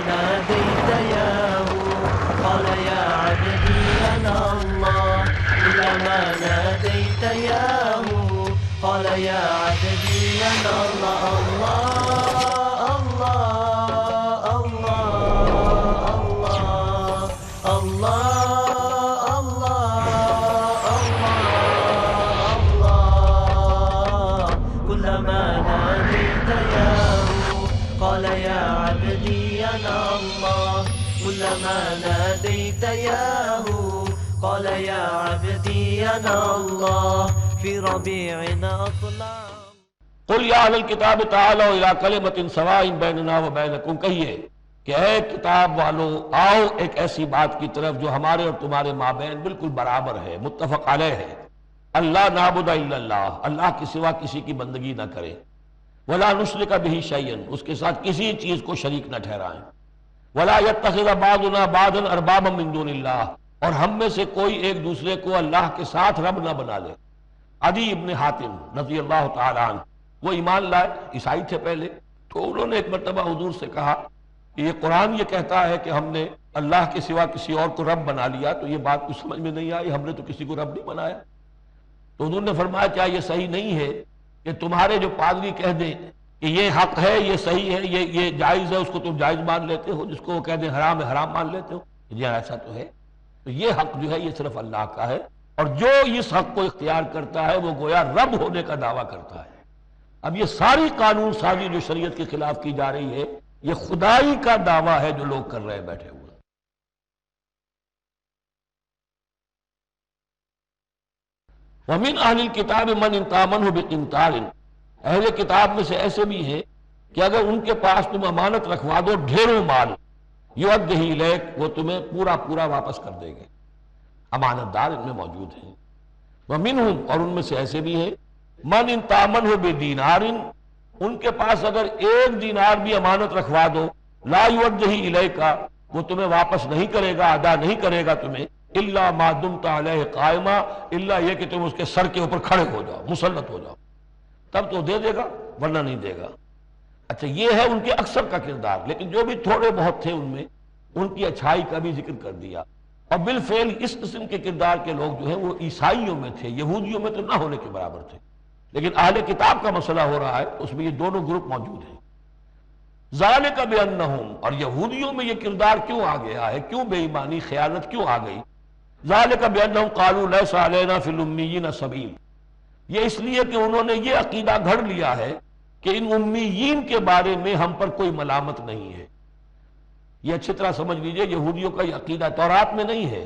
ناديت ياه قال يا عبدي أنا الله كلما ناديت ياه قال يا عبدي أنا الله الله كلما ناديت ياه قال يا عبدي أنا الله في ربيعنا أطلع قل یا اہل الکتاب تعالوا الی کلمۃ سواء بیننا وبینکم، کہیے کہ اے کتاب والو آؤ ایک ایسی بات کی طرف جو ہمارے اور تمہارے مابین بالکل برابر ہے، متفق علیہ ہے۔ اللہ نعبد الا اللہ، اللہ کے سوا کسی کی بندگی نہ کرے، ولا نشرک بہ شیئا، اس کے ساتھ کسی چیز کو شریک نہ ٹھہرائیں، ولا يتخذ بعضنا بعضا اربابا من دون اللہ، اور ہم میں سے کوئی ایک دوسرے کو اللہ کے ساتھ رب نہ بنا لے۔ عدی ابن حاتم رضی اللہ تعالی عنہ وہ ایمان لائے، عیسائی تھے پہلے، تو انہوں نے ایک مرتبہ حضور سے کہا کہ یہ قرآن یہ کہتا ہے کہ ہم نے اللہ کے سوا کسی اور کو رب بنا لیا، تو یہ بات کچھ سمجھ میں نہیں آئی، ہم نے تو کسی کو رب نہیں بنایا۔ تو حضور نے فرمایا کیا یہ صحیح نہیں ہے کہ تمہارے جو پادری کہہ دیں کہ یہ حق ہے، یہ صحیح ہے، یہ جائز ہے، اس کو تم جائز مان لیتے ہو، جس کو وہ کہہ دیں حرام ہے حرام مان لیتے ہو؟ جی ایسا تو ہے۔ تو یہ حق جو ہے یہ صرف اللہ کا ہے، اور جو اس حق کو اختیار کرتا ہے وہ گویا رب ہونے کا دعویٰ کرتا ہے۔ اب یہ ساری قانون سازی جو شریعت کے خلاف کی جا رہی ہے، یہ خدائی کا دعویٰ ہے جو لوگ کر رہے ہیں بیٹھے ہوئے۔ وَمِنْ أَهْلِ الْكِتَابِ مَنْ إِنْ تَأْمَنْهُ بِقِنْطَارٍ، اہل کتاب میں سے ایسے بھی ہیں کہ اگر ان کے پاس تم امانت رکھوا دو ڈھیروں مال، یؤدہ الیک، وہ تمہیں پورا پورا واپس کر دیں گے۔ امانت دار ان میں موجود ہیں۔ وَمِنْهُمْ، اور ان میں سے ایسے بھی ہیں، من ان تامنہ بدینار، ان کے پاس اگر ایک دینار بھی امانت رکھوا دو، لا یوجہ الیک، وہ تمہیں واپس نہیں کرے گا، ادا نہیں کرے گا تمہیں، الا ما دمت علیہ قائما، الا یہ کہ تم اس کے سر کے اوپر کھڑے ہو جاؤ، مسلط ہو جاؤ، تب تو دے دے گا ورنہ نہیں دے گا۔ اچھا یہ ہے ان کے اکثر کا کردار، لیکن جو بھی تھوڑے بہت تھے ان میں ان کی اچھائی کا بھی ذکر کر دیا۔ اور بالفعل اس قسم کے کردار کے لوگ جو ہیں وہ عیسائیوں میں تھے، یہودیوں میں تو نہ ہونے کے برابر تھے، لیکن اہل کتاب کا مسئلہ ہو رہا ہے، اس میں یہ دونوں گروپ موجود ہیں۔ ذالک بانہم، اور یہودیوں میں یہ کردار کیوں آ گیا ہے، کیوں بے ایمانی خیانت کیوں آ گئی؟ ذالک بانہم قالوا لیس علینا فی الامیین سبیل، یہ اس لیے کہ انہوں نے یہ عقیدہ گھڑ لیا ہے کہ ان امیین کے بارے میں ہم پر کوئی ملامت نہیں ہے۔ یہ اچھی طرح سمجھ لیجئے، یہودیوں کا یہ عقیدہ تورات میں نہیں ہے،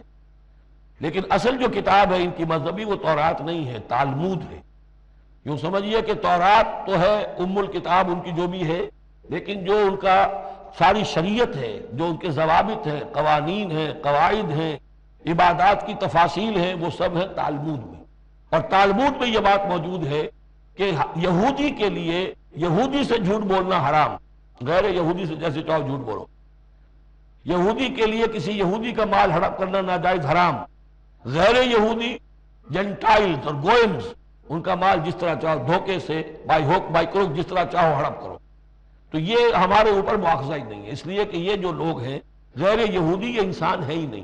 لیکن اصل جو کتاب ہے ان کی مذہبی وہ تورات نہیں ہے، تالمود ہے۔ یوں سمجھیے کہ تورات تو ہے ام الکتاب ان کی جو بھی ہے، لیکن جو ان کا ساری شریعت ہے، جو ان کے ضوابط ہیں، قوانین ہیں، قواعد ہیں، عبادات کی تفاصیل ہیں، وہ سب ہیں تالمود میں۔ اور تالمود میں یہ بات موجود ہے کہ یہودی کے لیے یہودی سے جھوٹ بولنا حرام، غیر یہودی سے جیسے چاہو جھوٹ بولو۔ یہودی کے لیے کسی یہودی کا مال ہڑپ کرنا ناجائز حرام، غیر یہودی جنٹائلز اور گوئمز ان کا مال جس طرح چاہو دھوکے سے بائی ہوک بائی کروک جس طرح چاہو ہڑپ کرو۔ تو یہ ہمارے اوپر مواخذہ ہی نہیں ہے، اس لیے کہ یہ جو لوگ ہیں غیر یہودی یہ انسان ہے ہی نہیں،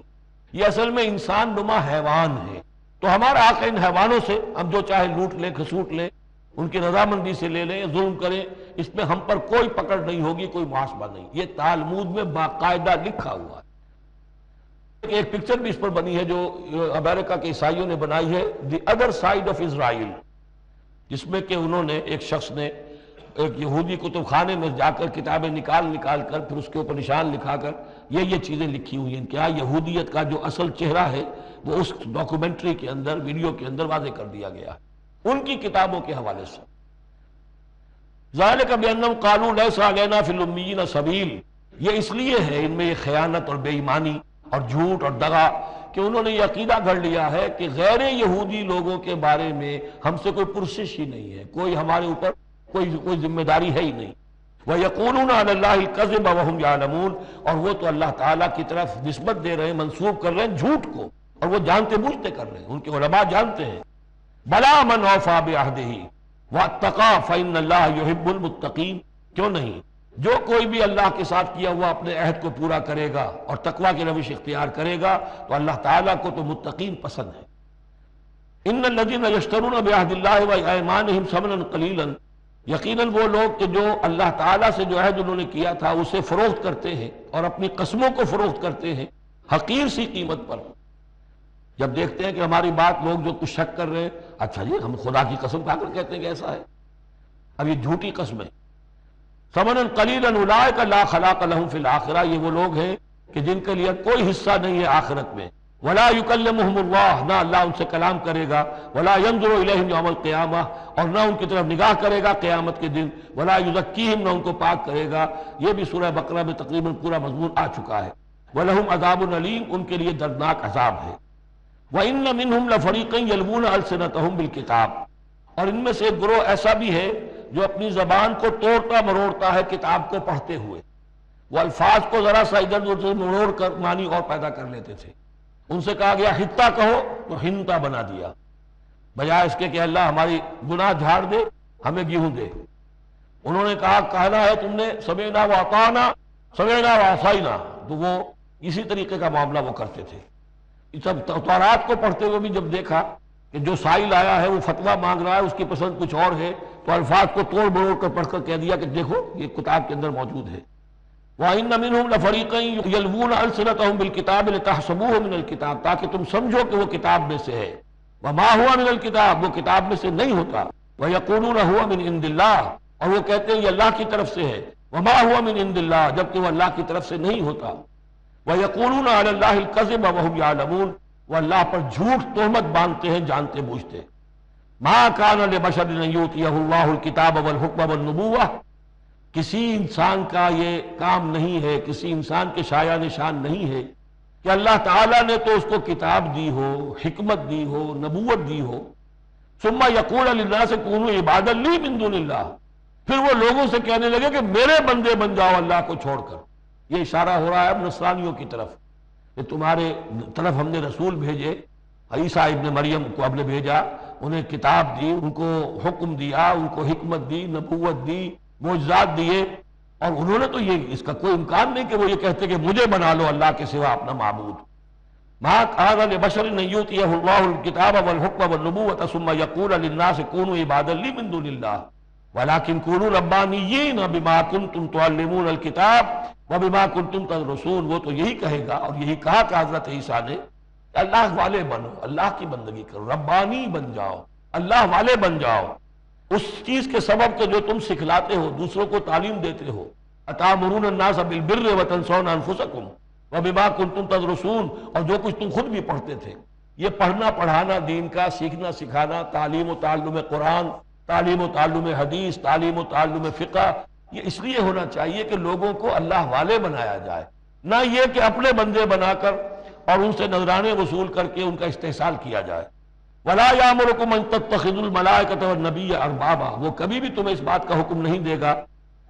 یہ اصل میں انسان نما حیوان ہے۔ تو ہمارا حق ان حیوانوں سے ہم جو چاہے لوٹ لیں، کھسوٹ لیں، ان کی رضامندی سے لے لیں، ظلم کریں، اس میں ہم پر کوئی پکڑ نہیں ہوگی، کوئی محاسبہ نہیں۔ یہ تالمود میں باقاعدہ لکھا ہوا ہے۔ ایک پکچر بھی اس پر بنی ہے جو امریکہ کے عیسائیوں نے بنائی ہے، the other side of Israel, جس میں کہ انہوں نے ایک شخص نے ایک یہودی کتب خانے میں جا کر کتابیں نکال کر پھر اس کے اوپر نشان لکھا کر یہ چیزیں لکھی ہوئی ہیں۔ کیا یہودیت کا جو اصل چہرہ ہے وہ اس ڈاکومنٹری کے اندر، ویڈیو کے اندر واضح کر دیا گیا ہے ان کی کتابوں کے حوالے سے۔ ذالک بانہم قالوا لیس علینا فی الامیین سبیل، یہ اس لیے ہے ان میں یہ خیانت اور بے ایمانی اور جھوٹ اور دغا کہ انہوں نے یہ عقیدہ گھڑ لیا ہے کہ غیر یہودی لوگوں کے بارے میں ہم سے کوئی پرسش ہی نہیں ہے، کوئی ہمارے اوپر کوئی ذمہ داری ہے ہی نہیں۔ وَيَقُولُونَ عَلَى اللَّهِ الْكَذِبَ وَهُمْ يَعْلَمُونَ، اور وہ تو اللہ تعالیٰ کی طرف نسبت دے رہے ہیں، منسوب کر رہے ہیں جھوٹ کو، اور وہ جانتے بوجھتے کر رہے ہیں، ان کے علماء جانتے ہیں۔ بَلَا مَنْ أَوْفَىٰ بِعَهْدِهِ وَاتَّقَىٰ فَإِنَّ اللَّهَ يُحِبُّ الْمُتَّقِينَ، کیوں نہیں؟ جو کوئی بھی اللہ کے ساتھ کیا ہوا اپنے عہد کو پورا کرے گا اور تقویٰ کی روش اختیار کرے گا تو اللہ تعالیٰ کو تو متقین پسند ہے۔ ان الذین یشترون بعہد اللہ وایمانہم ثمنا قلیلا، یقیناً وہ لوگ کہ جو اللہ تعالیٰ سے جو عہد انہوں نے کیا تھا اسے فروخت کرتے ہیں اور اپنی قسموں کو فروخت کرتے ہیں حقیر سی قیمت پر۔ جب دیکھتے ہیں کہ ہماری بات لوگ جو کچھ شک کر رہے ہیں، اچھا جی ہم خدا کی قسم کھا کر کہتے ہیں کہ ایسا ہے، اب یہ جھوٹی قسمیں۔ ثمنا قلیلا اولئک لا خلاق لهم فی الآخرہ، یہ وہ لوگ ہیں کہ جن کے لیے کوئی حصہ نہیں ہے آخرت میں۔ ولا یکلمہم اللہ، نہ اللہ ان سے کلام کرے گا۔ ولا ینظر الیہم یوم القیامہ، اور نہ ان کی طرف نگاہ کرے گا قیامت کے دن۔ ولا یزکیہم، نہ ان کو پاک کرے گا۔ یہ بھی سورہ بقرہ میں تقریباً پورا مضمون آ چکا ہے۔ وَلَهُمْ عَذَابٌ أَلِيمٌ، ان کے لیے دردناک عذاب ہے۔ وَإِنَّ مِنْهُمْ لَفَرِيقًا يَلْوُونَ أَلْسِنَتَهُمْ بِالْكِتَابِ، اور ان میں سے ایک گروہ ایسا بھی ہے جو اپنی زبان کو توڑتا مروڑتا ہے کتاب کو پڑھتے ہوئے۔ وہ الفاظ کو ذرا سا ادھر ادھر مروڑ کر معنی اور پیدا کر لیتے تھے۔ ان سے کہا گیا حتہ کہو تو ہنتا بنا دیا، بجائے اس کے کہ اللہ ہماری گناہ جھاڑ دے، ہمیں گیہوں دے۔ انہوں نے کہنا ہے تم نے سمعنا واطعنا، سمعنا وعصینا، تو وہ اسی طریقے کا معاملہ وہ کرتے تھے۔ سب تورات کو پڑھتے ہوئے بھی جب دیکھا کہ جو سائل آیا ہے وہ فتویٰ مانگ رہا ہے، اس کی پسند کچھ اور ہے، تو الفاظ کو توڑ مروڑ کر پڑھ کر کہہ دیا کہ دیکھو یہ کتاب کے اندر موجود ہے۔ وَإِنَّ مِنْهُمْ لَفَرِيقًا يَلْوُونَ أَلْسِنَتَهُمْ بِالْكِتَابِ لِتَحْسَبُوهُ مِنَ الْكِتَابِ، تاکہ تم سمجھو کہ وہ کتاب میں سے ہے۔ وَمَا هُوَ مِنَ الْكِتَابِ، وہ کتاب میں سے نہیں ہوتا۔ وَيَقُولُونَ هُوَ مِنْ عِنْدِ اللَّهِ، اور وہ کہتے ہیں یہ اللہ کی طرف سے ہے۔ وَمَا هُوَ مِنْ عِنْدِ اللَّهِ، جبکہ وہ اللہ کی طرف سے نہیں ہوتا۔ وَيَقُولُونَ عَلَى اللَّهِ الْكَذِبَ وَهُمْ يَعْلَمُونَ، وہ اللہ پر جھوٹ تہمت باندھتے ہیں جانتے بوجھتے۔ مَا كَانَ لِبَشَرٍ أَن يُؤْتِيَهُ اللَّهُ الْكِتَابَ وَالْحُكْمَ وَالنُّبُوَّةَ، کسی انسان کا یہ کام نہیں ہے، کسی انسان کے شایع نشان نہیں ہے کہ اللہ تعالیٰ نے تو اس کو کتاب دی ہو، حکمت دی ہو، نبوت دی ہو۔ ثم یقول للناس کونوا عبادا لی من دون اللہ، پھر وہ لوگوں سے کہنے لگے کہ میرے بندے بن جاؤ اللہ کو چھوڑ کر۔ یہ اشارہ ہو رہا ہے اب نصرانیوں کی طرف کہ تمہارے طرف ہم نے رسول بھیجے، عیسیٰ ابن مریم کو ہم نے بھیجا، انہیں کتاب دی، ان کو حکم دیا، ان کو حکمت دی، نبوت دی، معجزات دیے، اور انہوں نے تو یہ اس کا کوئی امکان نہیں کہ وہ یہ کہتے کہ مجھے بنا لو اللہ کے سوا اپنا معبود۔ ما كان لبشر ان يؤتيه الله الكتاب والحكم والنبوة ثم يقول للناس كونوا عبادا لي من دون الله ولكن كونوا ربانيين بما كنتم تعلمون الكتاب وبما كنتم تدرسون۔ وہ تو یہی کہے گا، اور یہی کہا کہ حضرت عیسیٰ نے اللہ والے بنو، اللہ کی بندگی کرو، ربانی بن جاؤ، اللہ والے بن جاؤ، اس چیز کے سبب کہ جو تم سکھلاتے ہو، دوسروں کو تعلیم دیتے ہو۔ اتامرون الناس بالبر وتنسون انفسکم وبما کنتم تدرسون، اور جو کچھ تم خود بھی پڑھتے تھے۔ یہ پڑھنا پڑھانا دین کا، سیکھنا سکھانا، تعلیم و تعلم قرآن، تعلیم و تعلم حدیث، تعلیم و تعلم فقہ، یہ اس لیے ہونا چاہیے کہ لوگوں کو اللہ والے بنایا جائے، نہ یہ کہ اپنے بندے بنا کر اور ان سے نذرانے وصول کر کے ان کا استحصال کیا جائے۔ وَلَا يَأْمُرُكُمْ أَن تَتَّخِذُوا الْمَلَائِكَةَ وَالنَّبِيَّ أَرْبَابًا، وہ کبھی بھی تمہیں اس بات کا حکم نہیں دے گا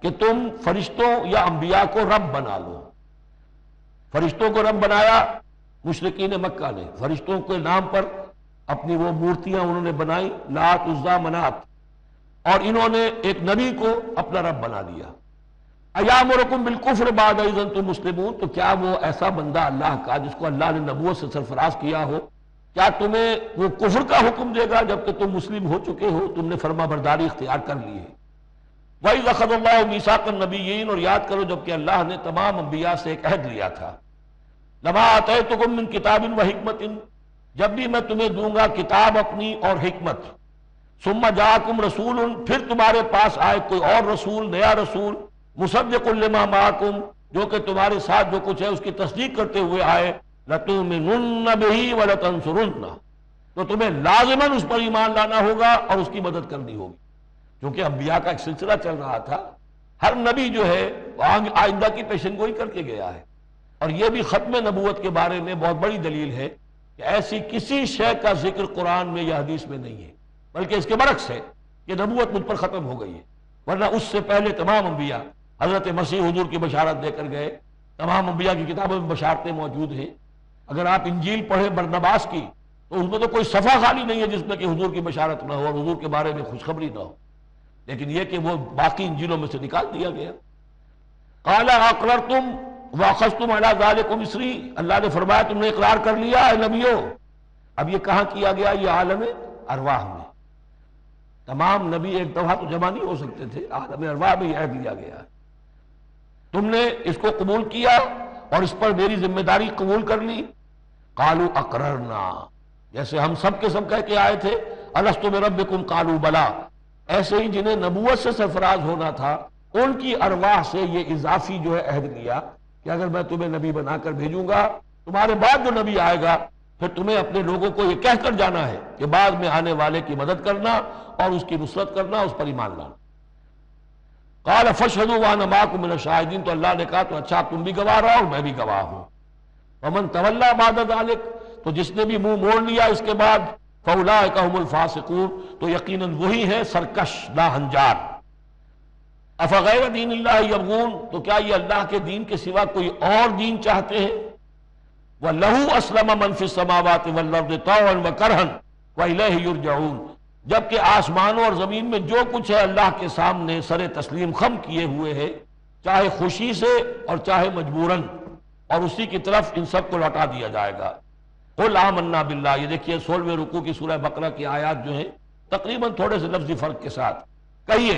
کہ تم فرشتوں یا انبیاء کو رب بنا لو۔ فرشتوں کو رب بنایا مشرکین مکہ نے، فرشتوں کے نام پر اپنی وہ مورتیاں انہوں نے بنائی، لات، عزا، منات، اور انہوں نے ایک نبی کو اپنا رب بنا لیا۔ اَيَأْمُرُكُمْ بِالْكُفْرِ بَعْدَ إِذْ أَنْتُمْ مُسْلِمُونَ، تو کیا وہ ایسا بندہ اللہ کا جس کو اللہ نے نبوت سے سرفراز کیا ہو، کیا تمہیں وہ کفر کا حکم دے گا جبکہ تم مسلم ہو چکے ہو، تم نے فرما برداری اختیار کر لی ہے۔ وَإِذْ أَخَذَ اللَّهُ مِيثَاقَ النَّبِيِّينَ، اور یاد کرو جبکہ اللہ نے تمام انبیاء سے ایک عہد لیا تھا۔ لَمَا آتَيْتُكُم مِّن كِتَابٍ وَحِكْمَةٍ، جب بھی میں تمہیں دوں گا کتاب اپنی اور حکمت۔ ثُمَّ جَاءَكُمْ رَسُولٌ، پھر تمہارے پاس آئے کوئی اور رسول، نیا رسول، مُصَدِّقٌ لِّمَا مَعَكُمْ، جو کہ تمہارے ساتھ جو کچھ ہے اس کی تصدیق کرتے ہوئے آئے، لَتُؤْمِنُنَّ بِهِ وَلَتَنصُرُنَّهُ، تو تمہیں لازماً اس پر ایمان لانا ہوگا اور اس کی مدد کرنی ہوگی۔ کیونکہ انبیاء کا ایک سلسلہ چل رہا تھا، ہر نبی جو ہے وہ آئندہ کی پیشن گوئی کر کے گیا ہے، اور یہ بھی ختم نبوت کے بارے میں بہت بڑی دلیل ہے کہ ایسی کسی شے کا ذکر قرآن میں یا حدیث میں نہیں ہے، بلکہ اس کے برعکس ہے کہ نبوت مجھ پر ختم ہو گئی ہے، ورنہ اس سے پہلے تمام انبیاء حضرت مسیح حضور کی بشارت دے کر گئے، تمام انبیاء کی کتابوں میں بشارتیں موجود ہیں۔ اگر آپ انجیل پڑھیں برنباس کی تو اس میں تو کوئی صفحہ خالی نہیں ہے جس میں کہ حضور کی بشارت نہ ہو اور حضور کے بارے میں خوشخبری نہ ہو، لیکن یہ کہ وہ باقی انجیلوں میں سے نکال دیا گیا۔ قال اقررتم واخذتم علی ذلکم اسری، اللہ نے فرمایا تم نے اقرار کر لیا اے نبیوں۔ اب یہ کہاں کیا گیا؟ یہ عالم ارواح میں۔ تمام نبی ایک دفعہ تو جمع نہیں ہو سکتے تھے، عالم ارواح میں یہ عہد لیا گیا۔ تم نے اس کو قبول کیا اور اس پر میری ذمہ داری قبول کر لی۔ قالوا اقررنا، جیسے ہم سب کے سب کہہ کے آئے تھے الست بربکم قالوا بلا، ایسے ہی جنہیں نبوت سے سرفراز ہونا تھا ان کی ارواح سے یہ اضافی جو ہے عہد لیا کہ اگر میں تمہیں نبی بنا کر بھیجوں گا، تمہارے بعد جو نبی آئے گا پھر تمہیں اپنے لوگوں کو یہ کہہ کر جانا ہے کہ بعد میں آنے والے کی مدد کرنا اور اس کی نصرت کرنا، اس پر ایمان لانا۔ قال فاشهدوا وانا معكم من الشاهدين، تو اللہ نے کہا تو اچھا تم بھی گواہ رہو اور میں بھی گواہ ہوں۔ ومن تولى بعد ذلك، تو جس نے بھی منہ موڑ لیا اس کے بعد، فاولئک هم الفاسقون، تو یقیناً وہی ہے سرکش ناہنجار۔ افغیر دین اللہ یبغون، تو کیا یہ اللہ کے دین کے سوا کوئی اور دین چاہتے ہیں؟ وَلَهُ أَسْلَمَ مَنْ فِي السَّمَاوَاتِ وَالْأَرْضِ طَوْعًا وَكَرْهًا وَإِلَيْهِ يُرْجَعُونَ، جبکہ آسمانوں اور زمین میں جو کچھ ہے اللہ کے سامنے سر تسلیم خم کیے ہوئے ہے، چاہے خوشی سے اور چاہے مجبوراً، اور اسی کی طرف ان سب کو لوٹا دیا جائے گا۔ قُلْ آمَنَّا بِاللَّهِ، یہ دیکھیے 16ویں رکوع کی سورہ بقرہ کی آیات جو ہیں تقریباً تھوڑے سے لفظی فرق کے ساتھ، کہیے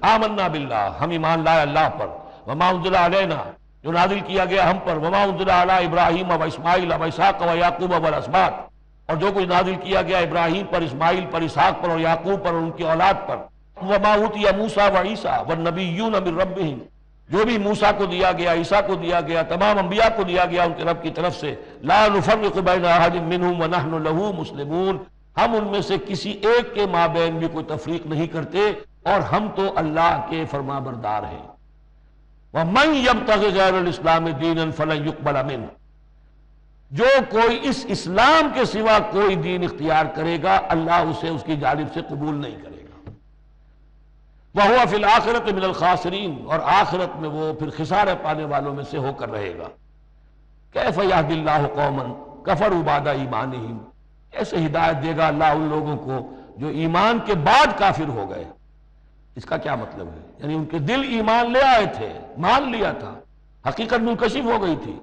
آمنا باللہ، ہم ایمان لائے اللہ پر، وما انزل علینا، جو نازل کیا گیا ہم پر، وما انزل علی ابراہیم و اسماعیل و اسحاق و یعقوب والاسباط، اور جو کچھ نازل کیا گیا ابراہیم پر، اسماعیل پر، اسحاق پر اور یعقوب پر اور ان کی اولاد پر، وما اوتی موسیٰ و عیسیٰ والنبیون من ربہم، جو بھی موسیٰ کو دیا گیا، عیسیٰ کو دیا گیا، تمام انبیاء کو دیا گیا ان کے رب کی طرف سے، لا نفرق بین احد منہم ونحن لہ مسلمون، ہم ان میں سے کسی ایک کے مابین بھی کوئی تفریق نہیں کرتے اور ہم تو اللہ کے فرما بردار ہیں۔ وَمَنْ يَبْتَغِ غَيْرَ الْإِسْلَامِ دِينًا فَلَنْ يُقْبَلَ مِنْهُ، جو کوئی اس اسلام کے سوا کوئی دین اختیار کرے گا اللہ اسے اس کی جانب سے قبول نہیں کرے گا۔ وَهُوَ فِي الْآخِرَةِ مِنَ الْخَاسِرِينَ، اور آخرت میں وہ پھر خسارے پانے والوں میں سے ہو کر رہے گا۔ كَيْفَ يَهْدِي اللَّهُ قَوْمًا كَفَرُوا بَعْدَ إِيمَانِهِمْ، ایسے ہدایت دے گا اللہ ان لوگوں کو جو ایمان کے بعد کافر ہو گئے۔ اس کا کیا مطلب ہے؟ یعنی ان کے دل ایمان لے آئے تھے، مان لیا تھا، حقیقت منکشف ہو گئی تھی،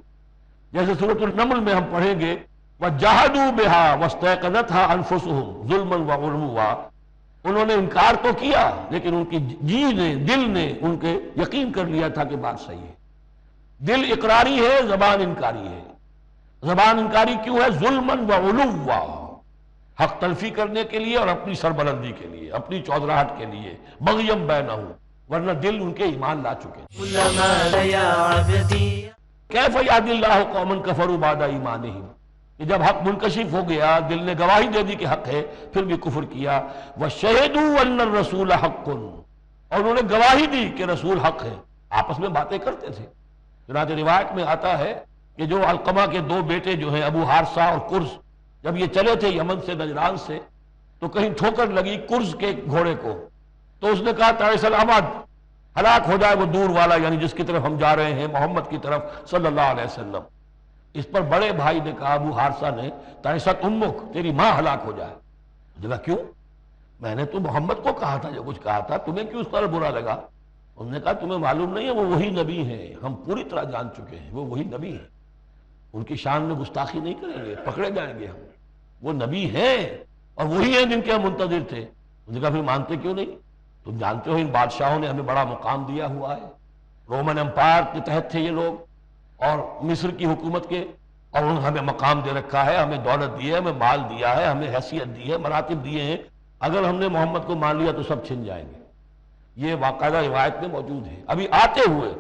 جیسے سورۃ النمل میں ہم پڑھیں گے وَجَحَدُوا بِهَا وَاسْتَيْقَنَتْهَا أَنفُسُهُمْ ظُلْمًا وَعُلُوًّا، انہوں نے انکار تو کیا لیکن ان کی جی نے، دل نے ان کے یقین کر لیا تھا کہ بات صحیح ہے۔ دل اقراری ہے، زبان انکاری ہے۔ زبان انکاری کیوں ہے؟ ظلمًا وعلوا، حق تلفی کرنے کے لیے اور اپنی سربلندی کے لیے، اپنی چودراہٹ کے لیے، بغیم بینہم، ورنہ دل ان کے ایمان لا چکے۔ کیف یہدی اللہ قوما کفروا بعد ایمانہم، کہ جب حق منکشف ہو گیا، دل نے گواہی دے دی کہ حق ہے، پھر بھی کفر کیا۔ وشہدوا ان الرسول حق، اور انہوں نے گواہی دی کہ رسول حق ہے، آپس میں باتیں کرتے تھے۔ چنانچہ روایت میں آتا ہے کہ جو علقمہ کے دو بیٹے جو ہیں ابو حارثہ اور کرز، جب یہ چلے تھے یمن سے، نجران سے، تو کہیں ٹھوکر لگی کرز کے گھوڑے کو، تو اس نے کہا تعیس احمد، ہلاک ہو جائے وہ دور والا، یعنی جس کی طرف ہم جا رہے ہیں، محمد کی طرف صلی اللہ علیہ وسلم۔ اس پر بڑے بھائی نے کہا، ابو حارثہ نے، تعیست امک، تیری ماں ہلاک ہو جائے۔ جگہ کیوں؟ میں نے تو محمد کو کہا تھا جو کچھ کہا تھا، تمہیں کیوں اس طرح برا لگا؟ انہوں نے کہا تمہیں معلوم نہیں ہے وہ وہی نبی ہیں، ہم پوری طرح جان چکے ہیں وہ وہی نبی ہیں، ان کی شان میں گستاخی نہیں کریں گے، پکڑے جائیں گے ہم، وہ نبی ہیں اور وہی ہیں جن کے ہم منتظر تھے۔ انہوں نے کہا پھر مانتے کیوں نہیں؟ تم جانتے ہو ان بادشاہوں نے ہمیں بڑا مقام دیا ہوا ہے، رومن امپائر کے تحت تھے یہ لوگ اور مصر کی حکومت کے، اور انہوں نے ہمیں مقام دے رکھا ہے، ہمیں دولت دی ہے، ہمیں مال دیا ہے، ہمیں حیثیت دی ہے، مراتب دیے ہیں، اگر ہم نے محمد کو مان لیا تو سب چھن جائیں گے۔ یہ باقاعدہ روایت میں موجود ہے۔ ابھی آتے ہوئے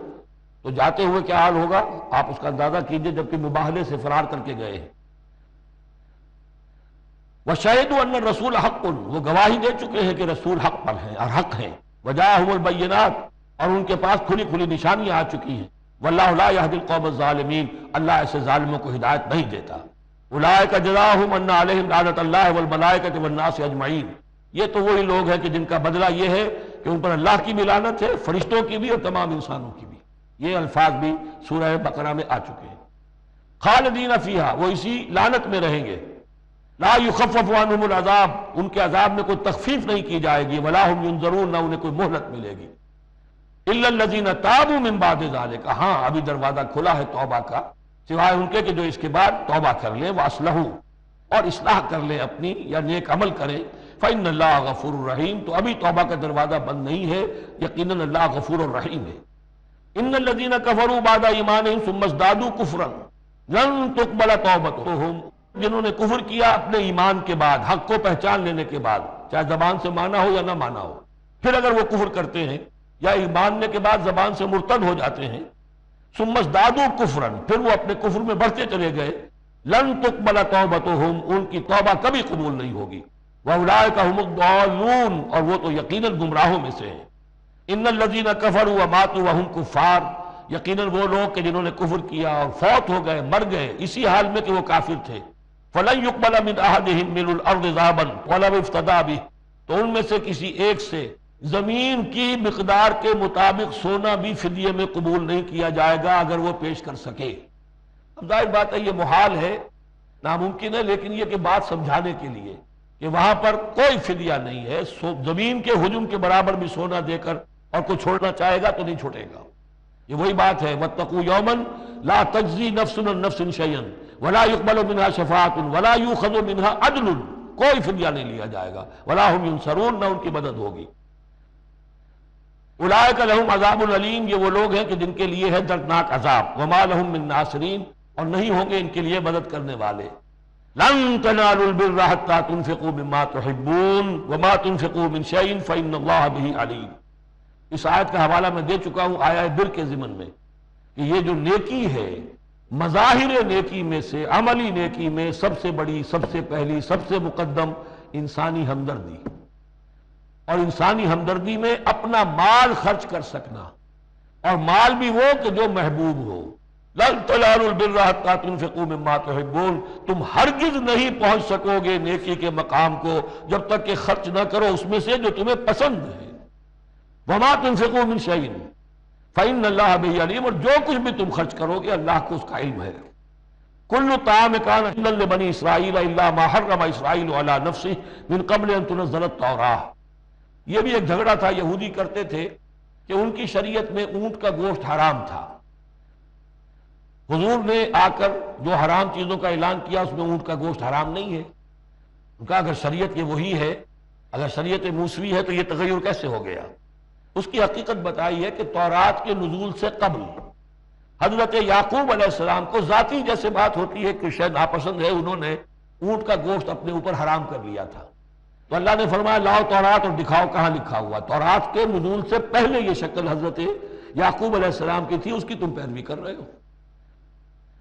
تو جاتے ہوئے کیا حال ہوگا آپ اس کا اندازہ کیجئے، جبکہ مباہلے سے فرار کر کے گئے ہیں۔ وَشَهِدُوا أَنَّ الرَّسُولَ حَقٌّ، وہ گواہی دے چکے ہیں کہ رسول حق پر ہیں اور حق ہیں۔ وَجَاءَهُمُ الْبَيِّنَاتُ، اور ان کے پاس کھلی کھلی نشانیاں آ چکی ہیں۔ وَاللَّهُ لَا يَهْدِي الْقَوْمَ الظَّالِمِينَ، اللہ ایسے ظالموں کو ہدایت نہیں دیتا۔ أُولَٰئِكَ جَزَاؤُهُمْ أَنَّ عَلَيْهِمْ لَعْنَةَ اللَّهِ وَالْمَلَائِكَةِ وَالنَّاسِ أَجْمَعِينَ، یہ تو وہی لوگ ہیں کہ جن کا بدلہ یہ ہے کہ ان پر اللہ کی بھی لعنت ہے، فرشتوں کی بھی اور تمام انسانوں کی بھی۔ یہ الفاظ بھی سورہ بقرہ میں آ چکے ہیں۔ خالدین فیہا، وہ اسی لعنت میں رہیں گے۔ لا یخفف عنہم العذاب، ان کے عذاب میں کوئی تخفیف نہیں کی جائے گی۔ ولا ہم ینظرون، نہ انہیں کوئی مہلت ملے گی۔ الا الذین تابوا من بعد ذلک، ہاں ابھی دروازہ کھلا ہے توبہ کا، سوائے ان کے کہ جو اس کے بعد توبہ کر لیں، واصلحوا، اور اصلاح کر لیں اپنی یا نیک عمل کریں، فإن اللہ غفور الرحیم، تو ابھی توبہ کا دروازہ بند نہیں ہے، یقیناً اللہ غفور الرحیم ہے۔ ان الذین کفروا بعد ایمانہم ثم ازدادوا کفرا لن تقبل توبتہم، جنہوں نے کفر کیا اپنے ایمان کے بعد، حق کو پہچان لینے کے بعد، چاہے زبان سے مانا ہو یا نہ مانا ہو، پھر اگر وہ کفر کرتے ہیں یا ماننے کے بعد زبان سے مرتد ہو جاتے ہیں، ثم ازدادوا کفرا، پھر وہ اپنے کفر میں بڑھتے چلے گئے، لن تقبل توبتہم، ان کی توبہ کبھی قبول نہیں ہوگی، وَأُولَٰئِكَ هُمُ الضَّالُّونَ، اور وہ تو یقیناً گمراہوں میں سے ہیں۔ ان الذین کفروا وماتوا وهم کفار، یقیناً وہ لوگ کہ جنہوں نے کفر کیا اور فوت ہو گئے، مر گئے اسی حال میں کہ وہ کافر تھے، فلن يقبل من احدهم ملء الارض ذهبا ولو افتدى به، تو ان میں سے کسی ایک سے زمین کی مقدار کے مطابق سونا بھی فدیے میں قبول نہیں کیا جائے گا اگر وہ پیش کر سکے۔ اب ظاہر بات ہے یہ محال ہے، ناممکن ہے، لیکن یہ کہ بات سمجھانے کے لیے کہ وہاں پر کوئی فدیہ نہیں ہے، زمین کے حجم کے برابر بھی سونا دے کر اور کوئی چھوڑنا چاہے گا تو نہیں چھوڑے گا۔ یہ وہی بات ہے، واتقوا یوما لا تجزی نفس عن نفس شیئا ولا يقبل منها شفاعۃ ولا یؤخذ منها عدل، کوئی فدیہ نہیں لیا جائے گا، ولا هم ينصرون، نہ ان کی مدد ہوگی۔ اولئک لهم عذاب علیم، یہ وہ لوگ ہیں کہ جن کے لیے ہے دردناک عذاب، وما لهم من ناصرین، اور نہیں ہوں گے ان کے لیے مدد کرنے والے۔ لن تنالوا البر حتى تنفقوا مما تحبون وما تنفقوا من شيء فإن الله به عليم۔ اس آیت کا حوالہ میں دے چکا ہوں آیہ بر کے ضمن میں کہ یہ جو نیکی ہے، مظاہر نیکی میں سے، عملی نیکی میں سب سے بڑی، سب سے پہلی، سب سے مقدم انسانی ہمدردی، اور انسانی ہمدردی میں اپنا مال خرچ کر سکنا، اور مال بھی وہ کہ جو محبوب ہو۔ لن تنالوا البر حتى تنفقوا مما تحبون، تم ہرگز نہیں پہنچ سکو گے نیکی کے مقام کو جب تک کہ خرچ نہ کرو اس میں سے جو تمہیں پسند ہے۔ وما تنفقوا من شيء فإن الله به عليم، اور جو کچھ بھی تم خرچ کرو گے اللہ کو اس کا علم ہے۔ كل طعام كان حلا لبني إسرائيل إلا ما حرم إسرائيل على نفسه من قبل أن تنزل التوراة۔ یہ بھی ایک جھگڑا تھا، یہودی کرتے تھے کہ ان کی شریعت میں اونٹ کا گوشت حرام تھا۔ حضور نے آ کر جو حرام چیزوں کا اعلان کیا اس میں اونٹ کا گوشت حرام نہیں ہے۔ ان کا اگر شریعت یہ وہی ہے، اگر شریعت موسوی ہے تو یہ تغیر کیسے ہو گیا؟ اس کی حقیقت بتائی ہے کہ تورات کے نزول سے قبل حضرت یعقوب علیہ السلام کو ذاتی جیسے بات ہوتی ہے کہ شاید ناپسند ہے، انہوں نے اونٹ کا گوشت اپنے اوپر حرام کر لیا تھا، تو اللہ نے فرمایا لاؤ تورات اور دکھاؤ کہاں لکھا ہوا۔ تورات کے نزول سے پہلے یہ شکل حضرت یعقوب علیہ السلام کی تھی، اس کی تم پیروی کر رہے ہو۔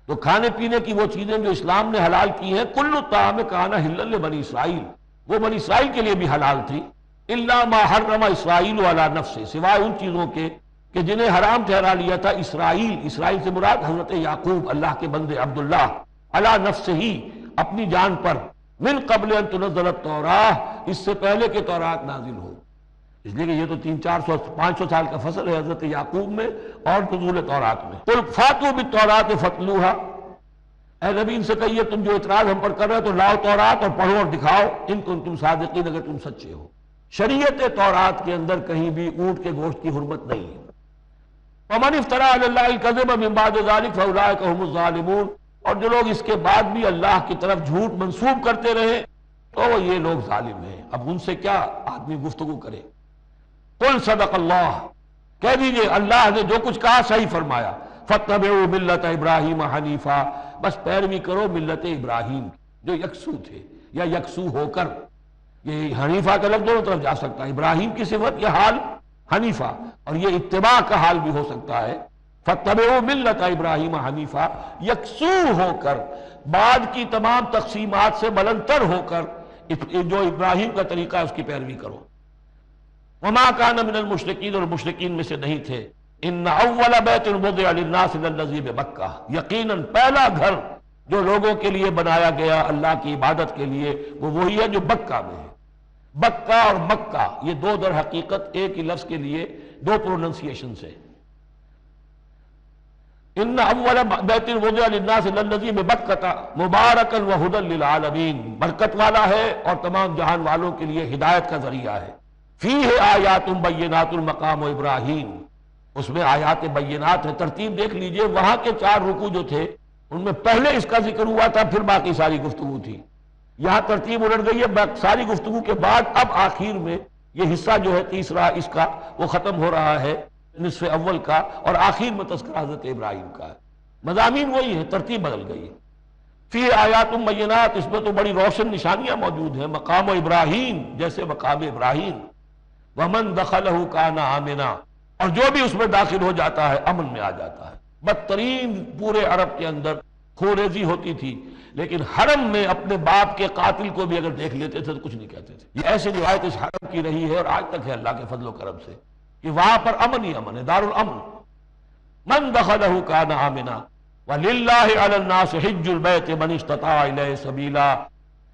تو کھانے پینے کی وہ چیزیں جو اسلام نے حلال کی ہیں، کل طعام کان حلا لبنی اسرائیل، وہ بنی اسرائیل کے لیے بھی حلال تھی، الا ما حرم اسرائیل علی نفسہ، سوائے ان چیزوں کے کہ جنہیں حرام ٹھہرا لیا تھا اسرائیل، اسرائیل سے مراد حضرت یعقوب اللہ کے بندے عبداللہ، علی نفسہ ہی، اپنی جان پر، من قبل ان تنزل التوراۃ، اس سے پہلے کہ تورات نازل ہو۔ اس لیے کہ یہ تو 300-400-500 سال کا فصل ہے حضرت یعقوب میں اور نزول تورات میں۔ قل فاتوا بالتوراۃ فاتلوها، اے نبی ان سے کہیے تم جو اعتراض ہم پر کر رہے ہو تو لاؤ تورات اور پڑھو اور دکھاؤ، ان کنتم صادقین، اگر تم سچے ہو۔ شریعت تورات کے اندر کہیں بھی اونٹ کے گوشت کی حرمت نہیں ہے۔ ومن افترى على الله الكذب من بعد ذلك فاولئك هم الظالمون، اور جو لوگ اس کے بعد بھی اللہ کی طرف جھوٹ منسوب کرتے رہے تو یہ لوگ ظالم ہیں۔ اب ان سے کیا آدمی گفتگو کرے؟ قل صدق اللہ، کہہ دیجئے اللہ نے جو کچھ کہا صحیح فرمایا۔ فاتبعوا ملت ابراہیم حنیفا، بس پیروی کرو ملت ابراہیم جو یکسو تھے یا یکسو ہو کر، یہ حنیفہ کا لفظ دونوں طرف جا سکتا ہے، ابراہیم کی صفت یہ حال حنیفہ، اور یہ اتباع کا حال بھی ہو سکتا ہے۔ فاتبعوا ملت ابراہیم حنیفہ، یکسو ہو کر، بعد کی تمام تقسیمات سے بلندتر ہو کر جو ابراہیم کا طریقہ ہے اس کی پیروی کرو۔ وما کان من المشرکین، اور مشرکین میں سے نہیں تھے۔ ان اول بیت وضع للناس للذی بمکہ، یقیناً پہلا گھر جو لوگوں کے لیے بنایا گیا اللہ کی عبادت کے لیے وہ وہی ہے جو بکہ میں ہے۔ بکہ اور مکہ یہ دو در حقیقت ایک ہی لفظ کے لیے دو پروننسیشن سے۔ ان اول بیت وضع للناس للذی ببکہ مبارکا وہدی للعالمین، برکت والا ہے اور تمام جہان والوں کے لیے ہدایت کا ذریعہ ہے۔ فیہ آیات بینات مقام ابراہیم، اس میں آیات بینات ہیں. ترتیب دیکھ لیجئے، وہاں کے 4 رکوع جو تھے ان میں پہلے اس کا ذکر ہوا تھا، پھر باقی ساری گفتگو تھی. یہاں ترتیب الٹ گئی ہے، ساری گفتگو کے بعد اب آخر میں یہ حصہ جو ہے تیسرا اس کا وہ ختم ہو رہا ہے نصف اول کا، اور آخر میں تذکرہ حضرت ابراہیم کا ہے. مضامین وہی ہے، ترتیب بدل گئی ہے. فی آیات بینات، اس میں تو بڑی روشن نشانیاں موجود ہیں. مقام ابراہیم، جیسے مقام ابراہیم. ومن دخلہ کان آمنا، اور جو بھی اس میں داخل ہو جاتا ہے امن میں آ جاتا ہے. بدترین پورے عرب کے اندر خوریزی ہوتی تھی، لیکن حرم میں اپنے باپ کے قاتل کو بھی اگر دیکھ لیتے تھے تو کچھ نہیں کہتے تھے. یہ ایسی روایت اس حرم کی رہی ہے اور آج تک ہے اللہ کے فضل و کرم سے کہ وہاں پر امن ہی امن ہے، دار الامن. من دخلہ کان آمنا وَلِلَّهِ عَلَى النَّاسِ حِجُّ الْبَيْتِ مَنِ اسْتَطَاعَ إِلَيْهِ سَبِيلًا.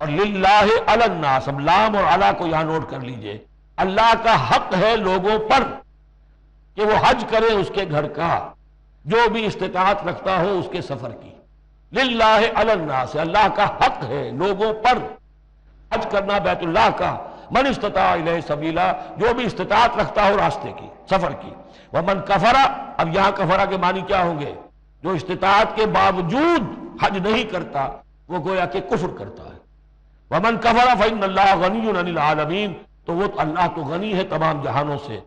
اور للہ علی الناس، اب لام اور علی کو یہاں نوٹ کر لیجئے. اللہ کا حق ہے لوگوں پر کہ وہ حج کرے اس کے گھر کا، جو بھی استطاعت رکھتا ہو اس کے سفر کی. للہ علی الناس، اللہ کا حق ہے لوگوں پر حج کرنا بیت اللہ کا. من استطاع الیہ سبیلا، جو بھی استطاعت رکھتا ہو راستے کی، سفر کی. ومن کفر، اب یہاں کفرہ کے معنی کیا ہوں گے؟ جو استطاعت کے باوجود حج نہیں کرتا وہ گویا کہ کفر کرتا ہے. ومن کفر فإن اللہ غنی عن العالمین، تو وہ اللہ تو غنی ہے تمام جہانوں سے.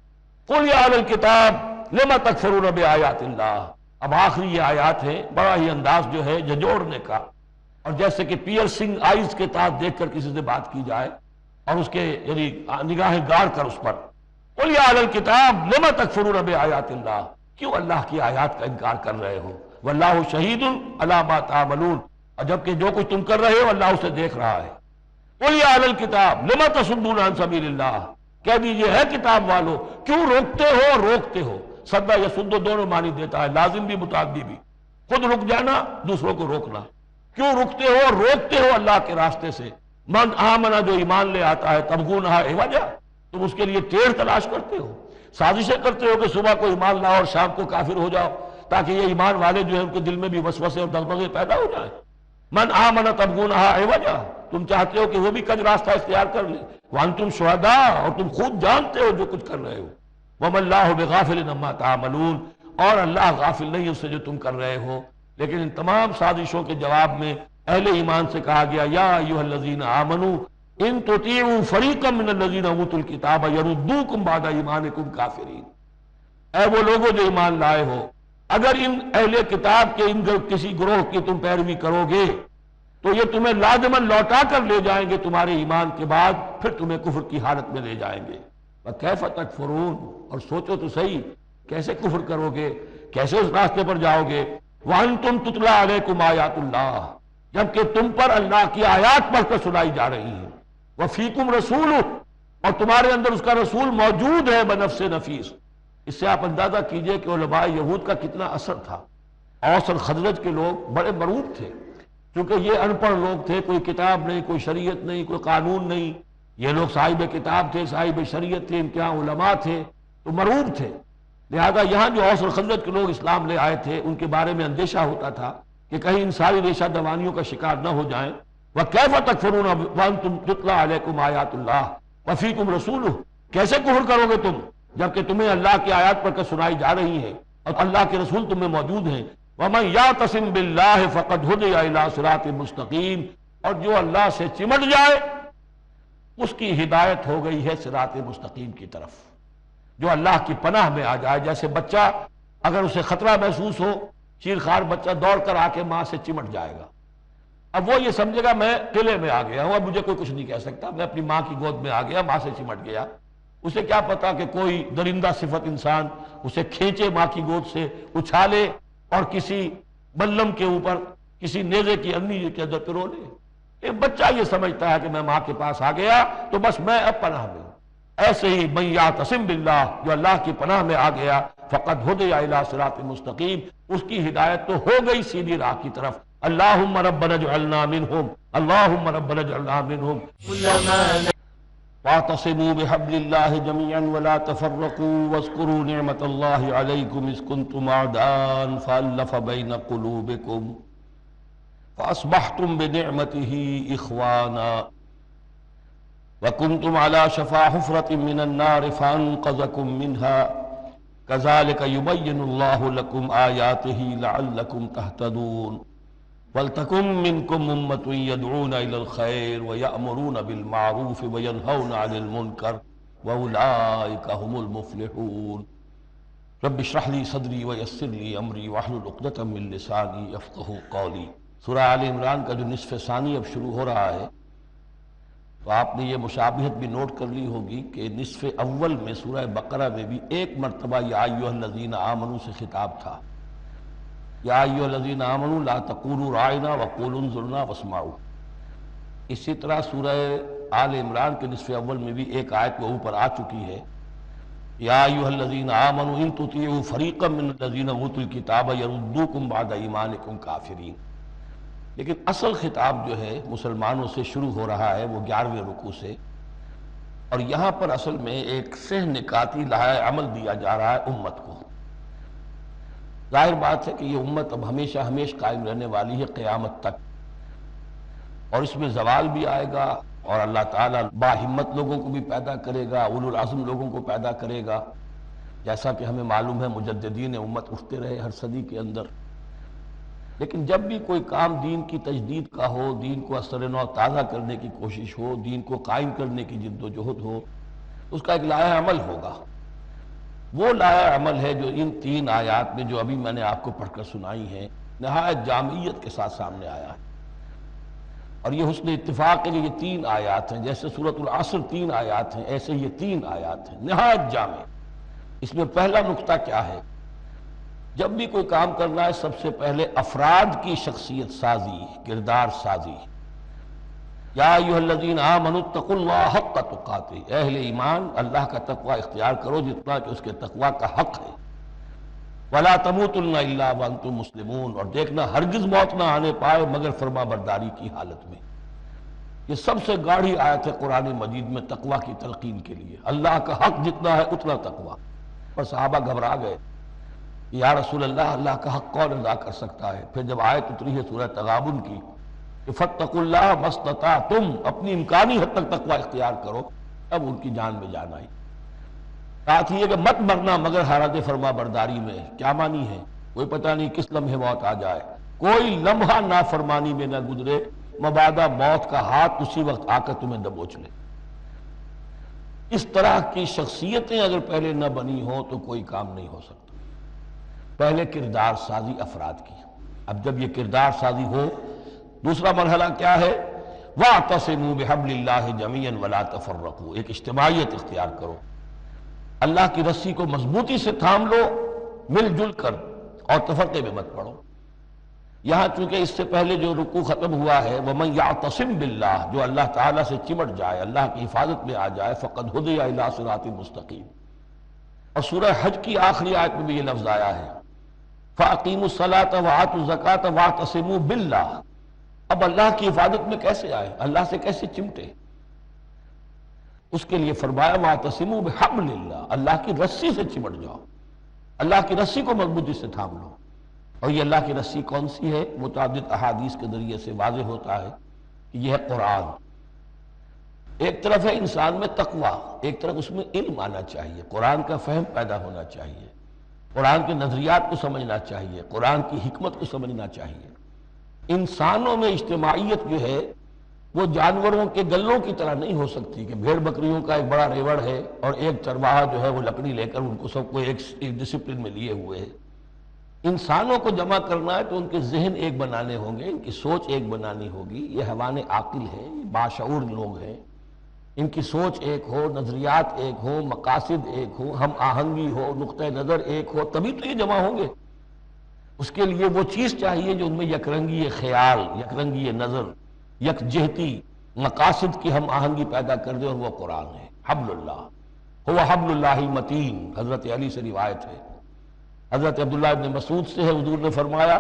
قل یا اہل الکتاب لم تکفرون بآیات اللہ. اب آخری یہ آیات ہیں، بڑا ہی انداز جو ہے جھنجھوڑنے کا، اور جیسے کہ پیئرسنگ آئیز کے ساتھ دیکھ کر کسی سے بات کی جائے اور اس کے یعنی نگاہیں گاڑ کر اس پر. قل یا اہل الکتاب لم تکفرون بآیات اللہ، کیوں اللہ کی آیات کا انکار کر رہے ہو؟ واللہ شہید علی ما تعملون، اور جبکہ جو کچھ تم کر رہے ہو اللہ اسے دیکھ رہا ہے. قل یا اہل الکتاب لم تصدون عن سبیل اللہ، کہہ دیجئے ہے کتاب والو کیوں روکتے ہو روکتے ہو. صدہ یا سدو دونوں معنی دیتا ہے، لازم بھی متعدی بھی. خود رک جانا، دوسروں کو روکنا. کیوں رکتے ہو روکتے ہو اللہ کے راستے سے؟ من آمنا، جو ایمان لے آتا ہے، تبغونہا عوجا، تم اس کے لیے ٹیڑھ تلاش کرتے ہو، سازشیں کرتے ہو کہ صبح کو ایمان لاؤ اور شام کو کافر ہو جاؤ، تاکہ یہ ایمان والے جو ہیں ان کے دل میں بھی وسوسے اور دغدغے پیدا ہو جائیں. من آمنا تبغونہا عوجا، تم چاہتے ہو کہ وہ بھی کج راستہ اختیار کر لے. وانتم شہداء، اور تم خود جانتے ہو جو کچھ کر رہے ہو. وما اللہ بغافل عما تعملون، اور اللہ غافل نہیں اس سے جو تم کر رہے ہو. لیکن ان تمام سازشوں کے جواب میں اہل ایمان سے کہا گیا یا ایھا الذین آمنوا ان تطیعوا فریقا من الذین اوتوا الکتاب یردوکم بعد ایمانکم کافرین. اے وہ لوگوں جو ایمان لائے ہو، اگر ان اہل کتاب کے ان کسی گروہ کی تم پیروی کرو گے تو یہ تمہیں لازماً لوٹا کر لے جائیں گے تمہارے ایمان کے بعد، پھر تمہیں کفر کی حالت میں لے جائیں گے. وَكَيْفَ تَكْفُرُونَ، اور سوچو تو صحیح کیسے کفر کرو گے، کیسے اس راستے پر جاؤ گے. وَأَنْتُمْ تُتْلَىٰ عَلَيْكُمْ آیَاتُ اللَّهِ، جبکہ تم پر اللہ کی آیات پڑھ کر سنائی جا رہی ہیں. وَفِيكُمْ رَسُولُهُ، اور تمہارے اندر اس کا رسول موجود ہے بنفس نفیس. اس سے آپ اندازہ کیجئے کہ علماء یہود کا کتنا اثر تھا. اوس اور خزرج کے لوگ بڑے مرعوب تھے، کیونکہ یہ ان پڑھ لوگ تھے، کوئی کتاب نہیں، کوئی شریعت نہیں، کوئی قانون نہیں. یہ لوگ صاحب کتاب تھے، صاحب شریعت تھے، امتحان علماء تھے، تو مرعوب تھے. لہذا یہاں جو اوس اور خزرج کے لوگ اسلام لے آئے تھے ان کے بارے میں اندیشہ ہوتا تھا کہ کہیں ان ساری ریشہ دوانیوں کا شکار نہ ہو جائیں. وَكَيْفَ تَكْفُرُونَ وَأَنْتُمْ تُتْلَىٰ عَلَيْكُمْ آیَاتُ اللَّهِ وَفِيكُمْ رَسُولُهُ، کیسے کفر کرو گے تم جبکہ تمہیں اللہ کی آیات پڑھ کر سنائی جا رہی ہیں اور اللہ کے رسول تم میں موجود ہیں. وَمَن يَعْتَصِم بِاللَّهِ فَقَدْ هُدِيَ إِلَىٰ صِرَاطٍ مُسْتَقِيمٍ، اور جو اللہ سے چمٹ جائے اس کی ہدایت ہو گئی ہے صراط مستقیم کی طرف. جو اللہ کی پناہ میں آ جائے، جیسے بچہ اگر اسے خطرہ محسوس ہو، چیرخوار بچہ دوڑ کر آ کے ماں سے چمٹ جائے گا. اب وہ یہ سمجھے گا میں قلعے میں آ گیا ہوں، اب مجھے کوئی کچھ نہیں کہہ سکتا، میں اپنی ماں کی گود میں آ گیا، ماں سے چمٹ گیا. اسے کیا پتا کہ کوئی درندہ صفت انسان اسے کھینچے ماں کی گود سے، اچھالے اور کسی بلم کے اوپر کسی نیزے کی انی کے اندر پرو لے. ایک بچہ یہ سمجھتا ہے کہ میں ماں کے پاس آ گیا تو بس میں اب پناہ میں ہوں. ایسے ہی من یعتصم باللہ، جو اللہ کی پناہ میں آ گیا، فقد ہدی الی صراط مستقیم، اس کی ہدایت تو ہو گئی سیدھی راہ کی طرف. اللہم ربنا اجعلنا منہم، اللہم ربنا اجعلنا منہم. واعتصموا بحبل اللہ جميعا ولا تفرقوا واذكروا نعمة اللہ علیکم اذ کنتم اعداء فألف بین قلوبکم فأصبحتم بنعمته إخوانا وكنتم على شفا حفرة من النار فأنقذكم منها كذلك يبين الله لكم آياته لعلكم تهتدون ولتكن منكم أمة يدعون إلى الخير ويأمرون بالمعروف وينهون عن المنكر وأولئك هم المفلحون رب اشرح لي صدري ويسر لي أمري واحلل عقدة من لساني يفقهوا قولي۔ سورہ آل عمران کا جو نصف ثانی اب شروع ہو رہا ہے، تو آپ نے یہ مشابہت بھی نوٹ کر لی ہوگی کہ نصف اول میں سورہ بقرہ میں بھی ایک مرتبہ یا ایھا الذین آمنوا سے خطاب تھا، یا ایھا الذین آمنوا لا تقولوا راعنا وقولوا انظرنا واسمعوا۔ اسی طرح سورہ آل عمران کے نصف اول میں بھی ایک آیت وہ اوپر آ چکی ہے، یا ایھا الذین آمنوا ان تطیعوا فریقا من الذین اوتوا الکتاب یردوکم بعد ایمانکم کافرین۔ لیکن اصل خطاب جو ہے مسلمانوں سے شروع ہو رہا ہے وہ 11ویں رکوع سے، اور یہاں پر اصل میں ایک سہ نکاتی لائحہ عمل دیا جا رہا ہے امت کو۔ ظاہر بات ہے کہ یہ امت اب ہمیشہ ہمیشہ قائم رہنے والی ہے قیامت تک، اور اس میں زوال بھی آئے گا، اور اللہ تعالیٰ باہمت لوگوں کو بھی پیدا کرے گا، اولو العزم لوگوں کو پیدا کرے گا، جیسا کہ ہمیں معلوم ہے مجددین امت اٹھتے رہے ہر صدی کے اندر۔ لیکن جب بھی کوئی کام دین کی تجدید کا ہو، دین کو اثر نو تازہ کرنے کی کوشش ہو، دین کو قائم کرنے کی جد و جہد ہو، اس کا ایک لائحہ عمل ہوگا۔ وہ لائحہ عمل ہے جو ان 3 آیات میں جو ابھی میں نے آپ کو پڑھ کر سنائی ہیں نہایت جامعیت کے ساتھ سامنے آیا ہے، اور یہ حسن اتفاق ہے کہ یہ 3 آیات ہیں، جیسے سورۃ العصر 3 آیات ہیں، ایسے یہ 3 آیات ہیں نہایت جامع۔ اس میں پہلا نقطہ کیا ہے؟ جب بھی کوئی کام کرنا ہے سب سے پہلے افراد کی شخصیت سازی، کردار سازی۔ یا ایھا الذین آمنوا اتقوا اللہ حق تقاتہ، اہل ایمان اللہ کا تقوی اختیار کرو جتنا کہ اس کے تقوی کا حق ہے۔ ولا تموتن الا وانتم مسلمون، اور دیکھنا ہرگز موت نہ آنے پائے مگر فرما برداری کی حالت میں۔ یہ سب سے گاڑھی آیت ہے قرآن مجید میں تقوی کی تلقین کے لیے۔ اللہ کا حق جتنا ہے اتنا تقوی۔ اور صحابہ گھبرا گئے، یا رسول اللہ اللہ کا حق کون ادا کر سکتا ہے؟ پھر جب آیت اتری ہے سورہ تغابن کی کہ فاتقوا اللہ ما استطعتم، اپنی امکانی حد تک تقوی اختیار کرو، اب ان کی جان میں جان آئی۔ بات یہ کہ مت مرنا مگر حالت فرما برداری میں۔ کیا معنی ہے؟ کوئی پتہ نہیں کس لمحے موت آ جائے، کوئی لمحہ نافرمانی میں نہ گزرے، مبادا موت کا ہاتھ اسی وقت آ کر تمہیں دبوچ لے۔ اس طرح کی شخصیتیں اگر پہلے نہ بنی ہوں تو کوئی کام نہیں ہو سکتا۔ پہلے کردار سازی افراد کی۔ اب جب یہ کردار سازی ہو، دوسرا مرحلہ کیا ہے؟ وَاعْتَصِمُوا بِحَبْلِ اللَّهِ جَمِيعًا وَلَا تَفَرَّقُوا، ایک اجتماعیت اختیار کرو، اللہ کی رسی کو مضبوطی سے تھام لو، مل جل کر، اور تفرقے میں مت پڑو۔ یہاں چونکہ اس سے پہلے جو رکوع ختم ہوا ہے وَمَن يَعْتَصِم بِاللَّهِ، جو اللہ تعالیٰ سے چمٹ جائے، اللہ کی حفاظت میں آ جائے، فَقَدْ هُدِيَ إِلَىٰ صِرَاطٍ مُسْتَقِيمٍ۔ اور سورہ حج کی آخری آیت میں بھی یہ لفظ آیا ہے فَأَقِيمُوا الصَّلَاةَ وَآتُوا الزَّكَاةَ وَاعْتَصِمُوا بِاللَّهِ۔ اب اللہ کی حفاظت میں کیسے آئے؟ اللہ سے کیسے چمٹے؟ اس کے لیے فرمایا وَاعْتَصِمُوا بِحَبْلِ اللَّهِ، اللہ کی رسی سے چمٹ جاؤ، اللہ کی رسی کو مضبوطی سے تھام لو۔ اور یہ اللہ کی رسی کون سی ہے؟ متعدد احادیث کے ذریعے سے واضح ہوتا ہے کہ یہ ہے قرآن۔ ایک طرف ہے انسان میں تقوی، ایک طرف اس میں علم آنا چاہیے، قرآن کا فہم پیدا ہونا چاہیے، قرآن کے نظریات کو سمجھنا چاہیے، قرآن کی حکمت کو سمجھنا چاہیے۔ انسانوں میں اجتماعیت جو ہے وہ جانوروں کے گلوں کی طرح نہیں ہو سکتی کہ بھیڑ بکریوں کا ایک بڑا ریوڑ ہے اور ایک چرواہا جو ہے وہ لکڑی لے کر ان کو سب کو ایک ڈسپلن میں لیے ہوئے ہے۔ انسانوں کو جمع کرنا ہے تو ان کے ذہن ایک بنانے ہوں گے، ان کی سوچ ایک بنانی ہوگی۔ یہ حیوان عاقل ہے، یہ باشعور لوگ ہیں، ان کی سوچ ایک ہو، نظریات ایک ہو، مقاصد ایک ہو، ہم آہنگی ہو، نقطہ نظر ایک ہو، تبھی تو یہ جمع ہوں گے۔ اس کے لیے وہ چیز چاہیے جو ان میں یکرنگی خیال، یکرنگی نظر، یکجہتی مقاصد کی ہم آہنگی پیدا کر دے، اور وہ قرآن ہے۔ حبل اللہ هو حبل اللہ المتین، حضرت علی سے روایت ہے۔ حضرت عبداللہ ابن مسعود سے ہے، حضور نے فرمایا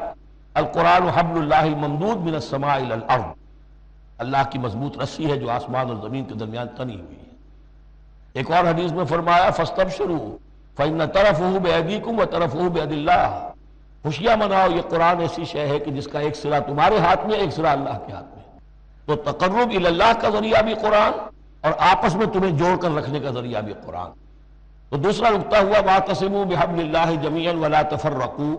القرآن حبل اللہ الممدود من السماء الى الارض، اللہ کی مضبوط رسی ہے جو آسمان اور زمین کے درمیان تنی ہوئی ہے۔ ایک اور حدیث میں فرمایا فاستبشروا فإن طرفه بأيديكم وطرفه بيد الله، خوشیاں مناؤ، یہ قرآن ایسی شے ہے کہ جس کا ایک سرا تمہارے ہاتھ میں، ایک سرا اللہ کے ہاتھ میں۔ تو تقرب الی اللہ کا ذریعہ بھی قرآن، اور آپس میں تمہیں جوڑ کر رکھنے کا ذریعہ بھی قرآن۔ تو دوسرا نقطہ ہوا واعتصموا بحبل اللہ جميعا ولا تفرقوا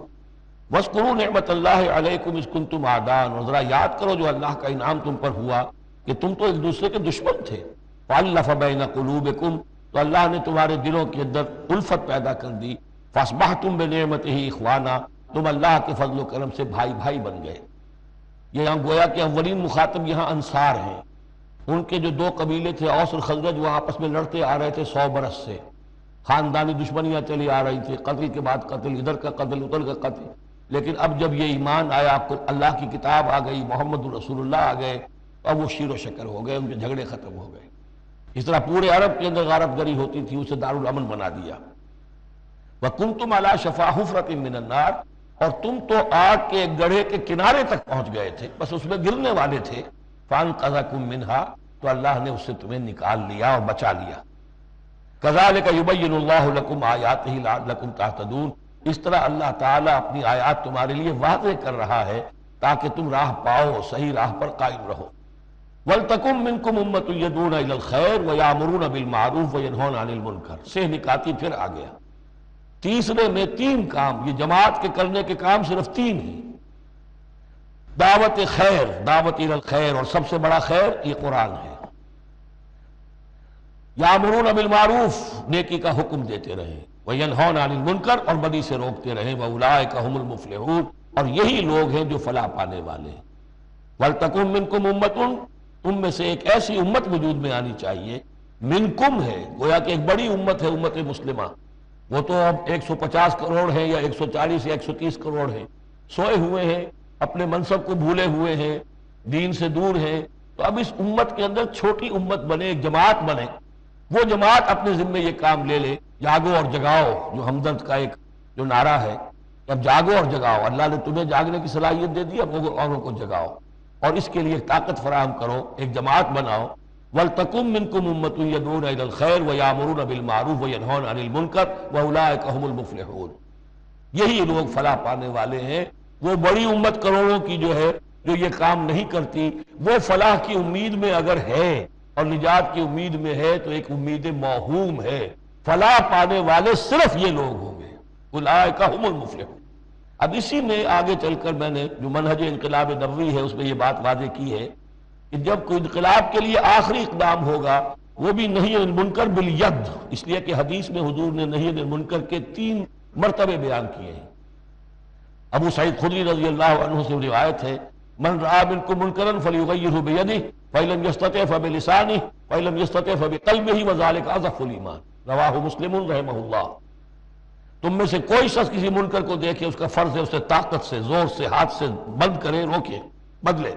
واذکروا نعمت اللہ علیکم اذ کنتم اعداء، اور ذرا یاد کرو جو اللہ کا انعام تم پر ہوا کہ تم تو ایک دوسرے کے دشمن تھے، فالف بین قلوبکم، تو اللہ نے تمہارے دلوں کے اندر الفت پیدا کر دی، فاصبحتم بنعمتہ اخوانا، تم اللہ کے فضل و کرم سے بھائی بھائی بن گئے۔ یہ یہاں گویا کہ اولین مخاطب یہاں انصار ہیں، ان کے جو دو قبیلے تھے اوس اور خزرج، وہ آپس میں لڑتے آ رہے تھے 100 برس سے، خاندانی دشمنیاں چلی آ رہی تھی، قتل کے بعد قتل، ادھر کا قتل ادھر کا قتل، لیکن اب جب یہ ایمان آیا، اللہ کی کتاب آ گئی، محمد رسول اللہ آ گئے، اب وہ شیر و شکر ہو گئے، ان کے جھگڑے ختم ہو گئے۔ اس طرح پورے عرب کے اندر غارت گری ہوتی تھی، اسے دارالامن بنا دیا۔ وَكُنْتُمْ عَلَى شَفَا حُفْرَةٍ مِّنَ النَّارِ، اور تم تو آگ کے ایک گڑھے کے کنارے تک پہنچ گئے تھے، بس اس میں گرنے والے تھے، فَأَنْقَذَكُم مِّنْهَا، تو اللہ نے اس سے تمہیں نکال لیا اور بچا لیا۔ كَذَلِكَ يُبَيِّنُ اللَّهُ لَكُمْ آيَاتِهِ لَعَلَّكُمْ تَهْتَدُونَ، اس طرح اللہ تعالیٰ اپنی آیات تمہارے لیے واضح کر رہا ہے تاکہ تم راہ پاؤ، صحیح راہ پر قائم رہو۔ وَلْتَكُن مِّنكُمْ أُمَّةٌ يَدْعُونَ إِلَى الْخَيْرِ وَيَأْمُرُونَ بِالْمَعْرُوفِ وَيَنْهَوْنَ عَنِ الْمُنكَرِ، سے نکاتی پھر آ گیا۔ تیسرے میں 3 کام، یہ جماعت کے کرنے کے کام صرف 3 ہیں، دعوت خیر، دعوت الی الخیر، اور سب سے بڑا خیر یہ قرآن ہے۔ یامرون بالمعروف، نیکی کا حکم دیتے رہیں، وینہون عن المنکر، اور بدی سے روکتے رہیں، واولئک هم المفلحون، اور یہی لوگ ہیں جو فلاح پانے والے ہیں۔ ولتکن منکم امۃ، تم میں سے ایک ایسی امت وجود میں آنی چاہیے، منکم ہے، گویا کہ ایک بڑی امت ہے امت مسلمہ، وہ تو اب 150 کروڑ ہیں یا 140 یا 130 کروڑ ہیں، سوئے ہوئے ہیں، اپنے منصب کو بھولے ہوئے ہیں، دین سے دور ہیں، تو اب اس امت کے اندر چھوٹی امت بنے، ایک جماعت بنے، وہ جماعت اپنے ذمے یہ کام لے لے، جاگو اور جگاؤ، جو ہمدرد کا ایک جو نعرہ ہے، اب جاگو اور جگاؤ، اللہ نے تمہیں جاگنے کی صلاحیت دے دی، اب اوروں کو جگاؤ، اور اس کے لیے طاقت فراہم کرو، ایک جماعت بناؤ۔ وَلْتَكُن مِّنكُمْ أُمَّةٌ يَدْعُونَ إِلَى الْخَيْرِ وَيَأْمُرُونَ بِالْمَعْرُوفِ وَيَنْهَوْنَ عَنِ الْمُنكَرِ وَأُولَٰئِكَ هُمُ الْمُفْلِحُونَ، یہی لوگ فلاح پانے والے ہیں۔ وہ بڑی امت کروڑوں کی جو ہے، جو یہ کام نہیں کرتی، وہ فلاح کی امید میں اگر ہے اور نجات کی امید میں ہے تو ایک امید موہوم ہے، فلاح پانے والے صرف یہ لوگ ہوں گے، اولئک هم المفلحون۔ اب اسی میں آگے چل کر میں نے جو منہج انقلاب نبوی ہے اس میں یہ بات واضح کی ہے کہ جب کوئی انقلاب کے لیے آخری اقدام ہوگا وہ بھی نہی عن المنکر بالید، اس لیے کہ حدیث میں حضور نے نہی عن المنکر کے 3 مرتبے بیان کیے ہیں۔ ابو سعید خدری رضی اللہ عنہ سے روایت ہے، من رآ منکم منکرا فلیغیرہ بیدہ فإن لم یستطع فبلسانہ فإن لم یستطع فبقلبہ وذلک اضعف الایمان، رواہ مسلم رحمہ اللہ۔ تم میں سے کوئی شخص کسی منکر کو دیکھے، اس کا فرض ہے اسے طاقت سے، زور سے، ہاتھ سے بند کرے، روکے، بدلے۔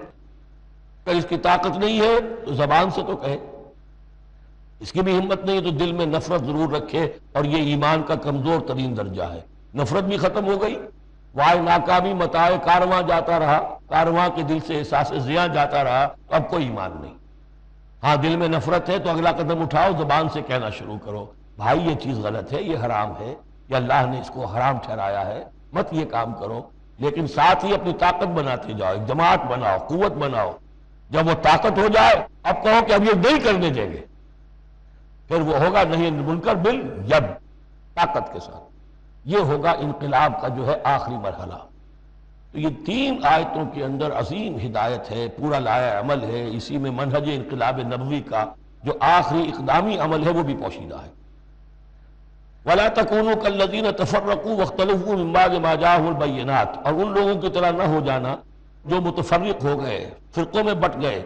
اگر اس کی طاقت نہیں ہے تو زبان سے تو کہے، اس کی بھی ہمت نہیں ہے تو دل میں نفرت ضرور رکھے، اور یہ ایمان کا کمزور ترین درجہ ہے۔ نفرت بھی ختم ہو گئی، وائے ناکامی متاع کارواں جاتا رہا، کارواں کے دل سے احساس زیاں جاتا رہا، تو اب کوئی ایمان نہیں۔ ہاں دل میں نفرت ہے تو اگلا قدم اٹھاؤ، زبان سے کہنا شروع کرو، بھائی یہ چیز غلط ہے، یہ حرام ہے، یا اللہ نے اس کو حرام ٹھہرایا ہے، مت یہ کام کرو، لیکن ساتھ ہی اپنی طاقت بناتے جاؤ، ایک جماعت بناؤ، قوت بناؤ۔ جب وہ طاقت ہو جائے اب کہو کہ اب یہ نہیں کرنے دیں گے، پھر وہ ہوگا نہیں منکر بالید، طاقت کے ساتھ۔ یہ ہوگا انقلاب کا جو ہے آخری مرحلہ۔ تو یہ 3 آیتوں کے اندر عظیم ہدایت ہے، پورا لایا عمل ہے، اسی میں منہج انقلاب نبوی کا جو آخری اقدامی عمل ہے وہ بھی پوشیدہ ہے۔ وَلَا تَكُونُوا كَالَّذِينَ تَفَرَّقُوا وَاخْتَلَفُوا مِن بَعْدِ مَا جَاءَهُمُ الْبَيِّنَاتُ، اور ان لوگوں کی طرح نہ ہو جانا جو متفرق ہو گئے، فرقوں میں بٹ گئے،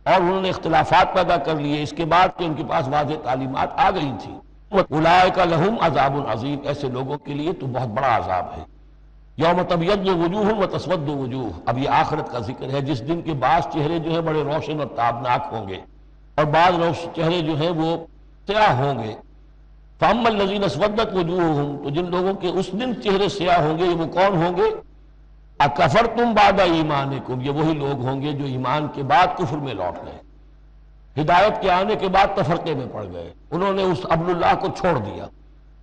اور انہوں نے اختلافات پیدا کر لیے اس کے بعد کہ ان کے پاس واضح تعلیمات آ گئی تھیں۔ اولئک لہم عذاب عظیم، ایسے لوگوں کے لیے تو بہت بڑا عذاب ہے۔ یوم تبیض وجوہ وتسود وجوہ، اب یہ آخرت کا ذکر ہے، جس دن کے بعض چہرے جو ہیں بڑے روشن اور تابناک ہوں گے، اور بعض چہرے جو ہیں وہ سیاہ ہوں گے۔ فَأَمَّا الَّذِينَ اسْوَدَّتْ وُجُوهُهُمْ، تو جن لوگوں کے اس دن چہرے سیاہ ہوں گے، یہ وہ کون ہوں گے؟ اکفرتم بعد ایمانکم، یہ وہی لوگ ہوں گے جو ایمان کے بعد کفر میں لوٹ گئے، ہدایت کے آنے کے بعد تفرقے میں پڑ گئے، انہوں نے اس عبد اللہ کو چھوڑ دیا۔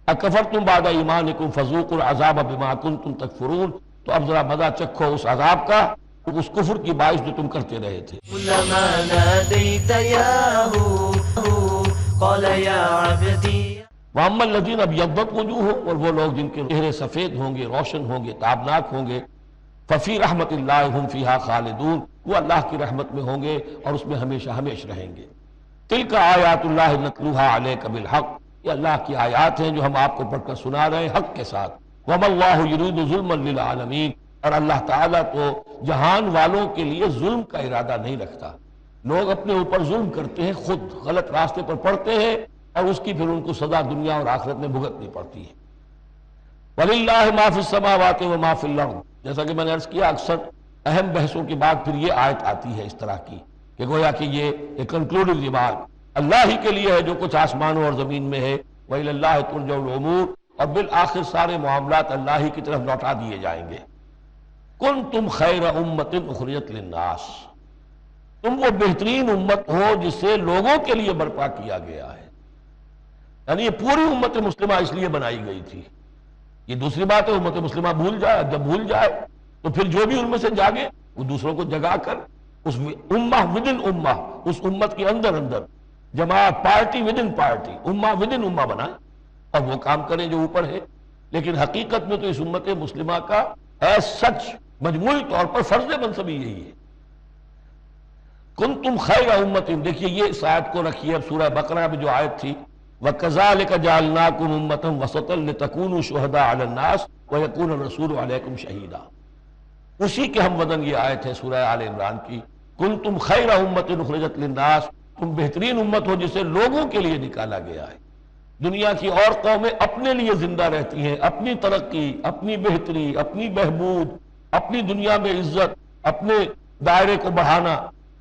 اکفرتم بعد ایمانکم فذوقوا العذاب بما کنتم تکفرون، تو اب ذرا مزہ چکھو اس عذاب کا، اس کفر کی باعث جو تم کرتے رہے تھے۔ كلما ناديت يا هو قال يا عبدي وَأَمَّا الَّذِينَ ابْيَضَّتْ وُجُوهُهُمْ، اور وہ لوگ جن کے چہرے سفید ہوں گے، روشن ہوں گے، تابناک ہوں گے، فَفِي رَحْمَةِ اللَّهِ هُمْ فِيهَا خَالِدُونَ، وہ اللہ کی رحمت میں ہوں گے اور اس میں ہمیشہ ہمیش رہیں گے۔ تِلْكَ آیاتُ اللَّهِ نَتْلُوهَا عَلَيْكَ بِالْحَقِّ، یہ اللہ کی آیات ہیں جو ہم آپ کو پڑھ کر سنا رہے ہیں حق کے ساتھ۔ وَمَا اللَّهُ يُرِيدُ ظُلْمًا لِلْعَالَمِينَ، اور اللہ تعالیٰ تو جہان والوں کے لیے ظلم کا ارادہ نہیں رکھتا۔ لوگ اپنے اوپر ظلم کرتے ہیں، خود غلط راستے پر پڑتے ہیں اور اس کی پھر ان کو سزا دنیا اور آخرت میں بھگتنی پڑتی ہے۔ وَلِلَّهِ مَا فِي السَّمَاوَاتِ وَمَا فِي الْأَرْضِ، جیسا کہ میں نے عرض کیا اکثر اہم بحثوں کے بعد پھر یہ آیت آتی ہے اس طرح کی کہ گویا کہ یہ ایک کنکلوڈنگ ریمارک، اللہ ہی کے لیے ہے جو کچھ آسمانوں اور زمین میں ہے، وَإِلَى اللَّهِ تُرْجَعُ الْأُمُورُ، اور بالآخر سارے معاملات اللہ ہی کی طرف لوٹا دیے جائیں گے۔ كُنتُمْ خَيْرَ أُمَّةٍ أُخْرِجَتْ لِلنَّاسِ، تم وہ بہترین امت ہو جسے لوگوں کے لیے برپا کیا گیا ہے، یعنی یہ پوری امت مسلمہ اس لیے بنائی گئی تھی۔ یہ دوسری بات ہے امت مسلمہ بھول جائے، جب بھول جائے تو پھر جو بھی ان میں سے جاگے وہ دوسروں کو جگا کر اس امہ ودن امہ، اس امت کے اندر اندر جماعت، پارٹی ودن پارٹی، امہ ودن امہ بنائے اور وہ کام کریں جو اوپر ہے۔ لیکن حقیقت میں تو اس امت مسلمہ کا ایز سچ مجموعی طور پر فرض منصبی یہی ہے۔ کنتم خیر امت، دیکھیے یہ اس آیت کو رکھیے اب سورہ بقرہ میں جو آیت تھی، وَكَذَلِكَ جَعَلْنَاكُمْ أُمَّةً وَسَطًا لِتَكُونُوا شُهَدَاءَ عَلَى النَّاسِ وَيَكُونَ الرَّسُولُ عَلَيْكُمْ شَهِيدًا، اسی کے ہم وزن یہ آیت ہے سورہ آل عمران کی، کنتم خیر امت اخرجت للناس، تم بہترین امت ہو جسے لوگوں کے لیے نکالا گیا ہے۔ دنیا کی اور قومیں اپنے لیے زندہ رہتی ہیں، اپنی ترقی، اپنی بہتری، اپنی بہبود، اپنی دنیا میں عزت، اپنے دائرے کو بڑھانا،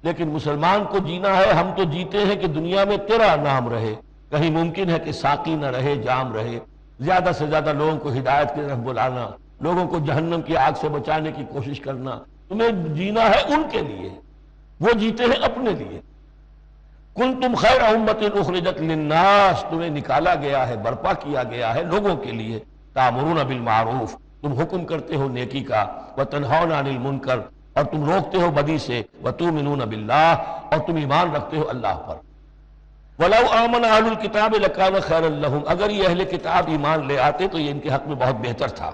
لیکن مسلمان کو جینا ہے، ہم تو جیتے ہیں کہ دنیا میں تیرا نام رہے، کہیں ممکن ہے کہ ساقی نہ رہے، جام رہے، زیادہ سے زیادہ لوگوں کو ہدایت کی طرف بلانا، لوگوں کو جہنم کی آگ سے بچانے کی کوشش کرنا، تمہیں جینا ہے ان کے لیے، وہ جیتے ہیں اپنے لیے۔ کنتم خیر امت اخرجت للناس، تمہیں نکالا گیا ہے، برپا کیا گیا ہے لوگوں کے لیے، تامرون بالمعروف، تم حکم کرتے ہو نیکی کا، وتنہون عن المنکر، اور تم روکتے ہو بدی سے، وتؤمنون باللہ، اور تم ایمان رکھتے ہو اللہ پر۔ وَلَوْ آمَنَ أَهْلُ الْكِتَابِ لَكَانَ خَيْرًا لَهُمْ، اگر یہ اہل کتاب ایمان لے آتے تو یہ ان کے حق میں بہت بہتر تھا۔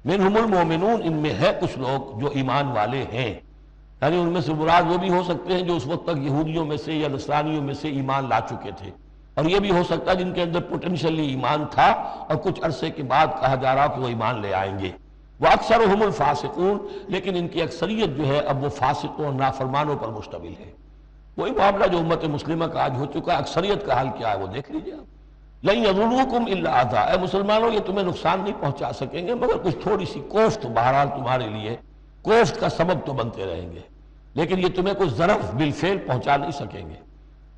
منہم المؤمنون، ان میں ہے کچھ لوگ جو ایمان والے ہیں، یعنی ان میں سے مراد وہ بھی ہو سکتے ہیں جو اس وقت تک یہودیوں میں سے یا نصرانیوں میں سے ایمان لا چکے تھے، اور یہ بھی ہو سکتا ہے جن کے اندر پوٹینشلی ایمان تھا اور کچھ عرصے کے بعد کہا جا رہا کہ وہ ایمان لے آئیں گے۔ وَأَكْثَرُهُمُ الْفَاسِقُونَ، لیکن ان کی اکثریت جو ہے اب وہ فاسقوں اور نافرمانوں پر مشتمل ہے۔ وہی معاملہ جو امت مسلمہ کا آج ہو چکا ہے، اکثریت کا حال کیا ہے وہ دیکھ لیجیے آپ۔ لَن يَضُرُّوكُمْ إِلَّا أَذًى، اے مسلمانوں یہ تمہیں نقصان نہیں پہنچا سکیں گے مگر کچھ تھوڑی سی کوفت، بہرحال تمہارے لیے کوفت کا سبب تو بنتے رہیں گے، لیکن یہ تمہیں کچھ ضرر بالفعل پہنچا نہیں سکیں گے۔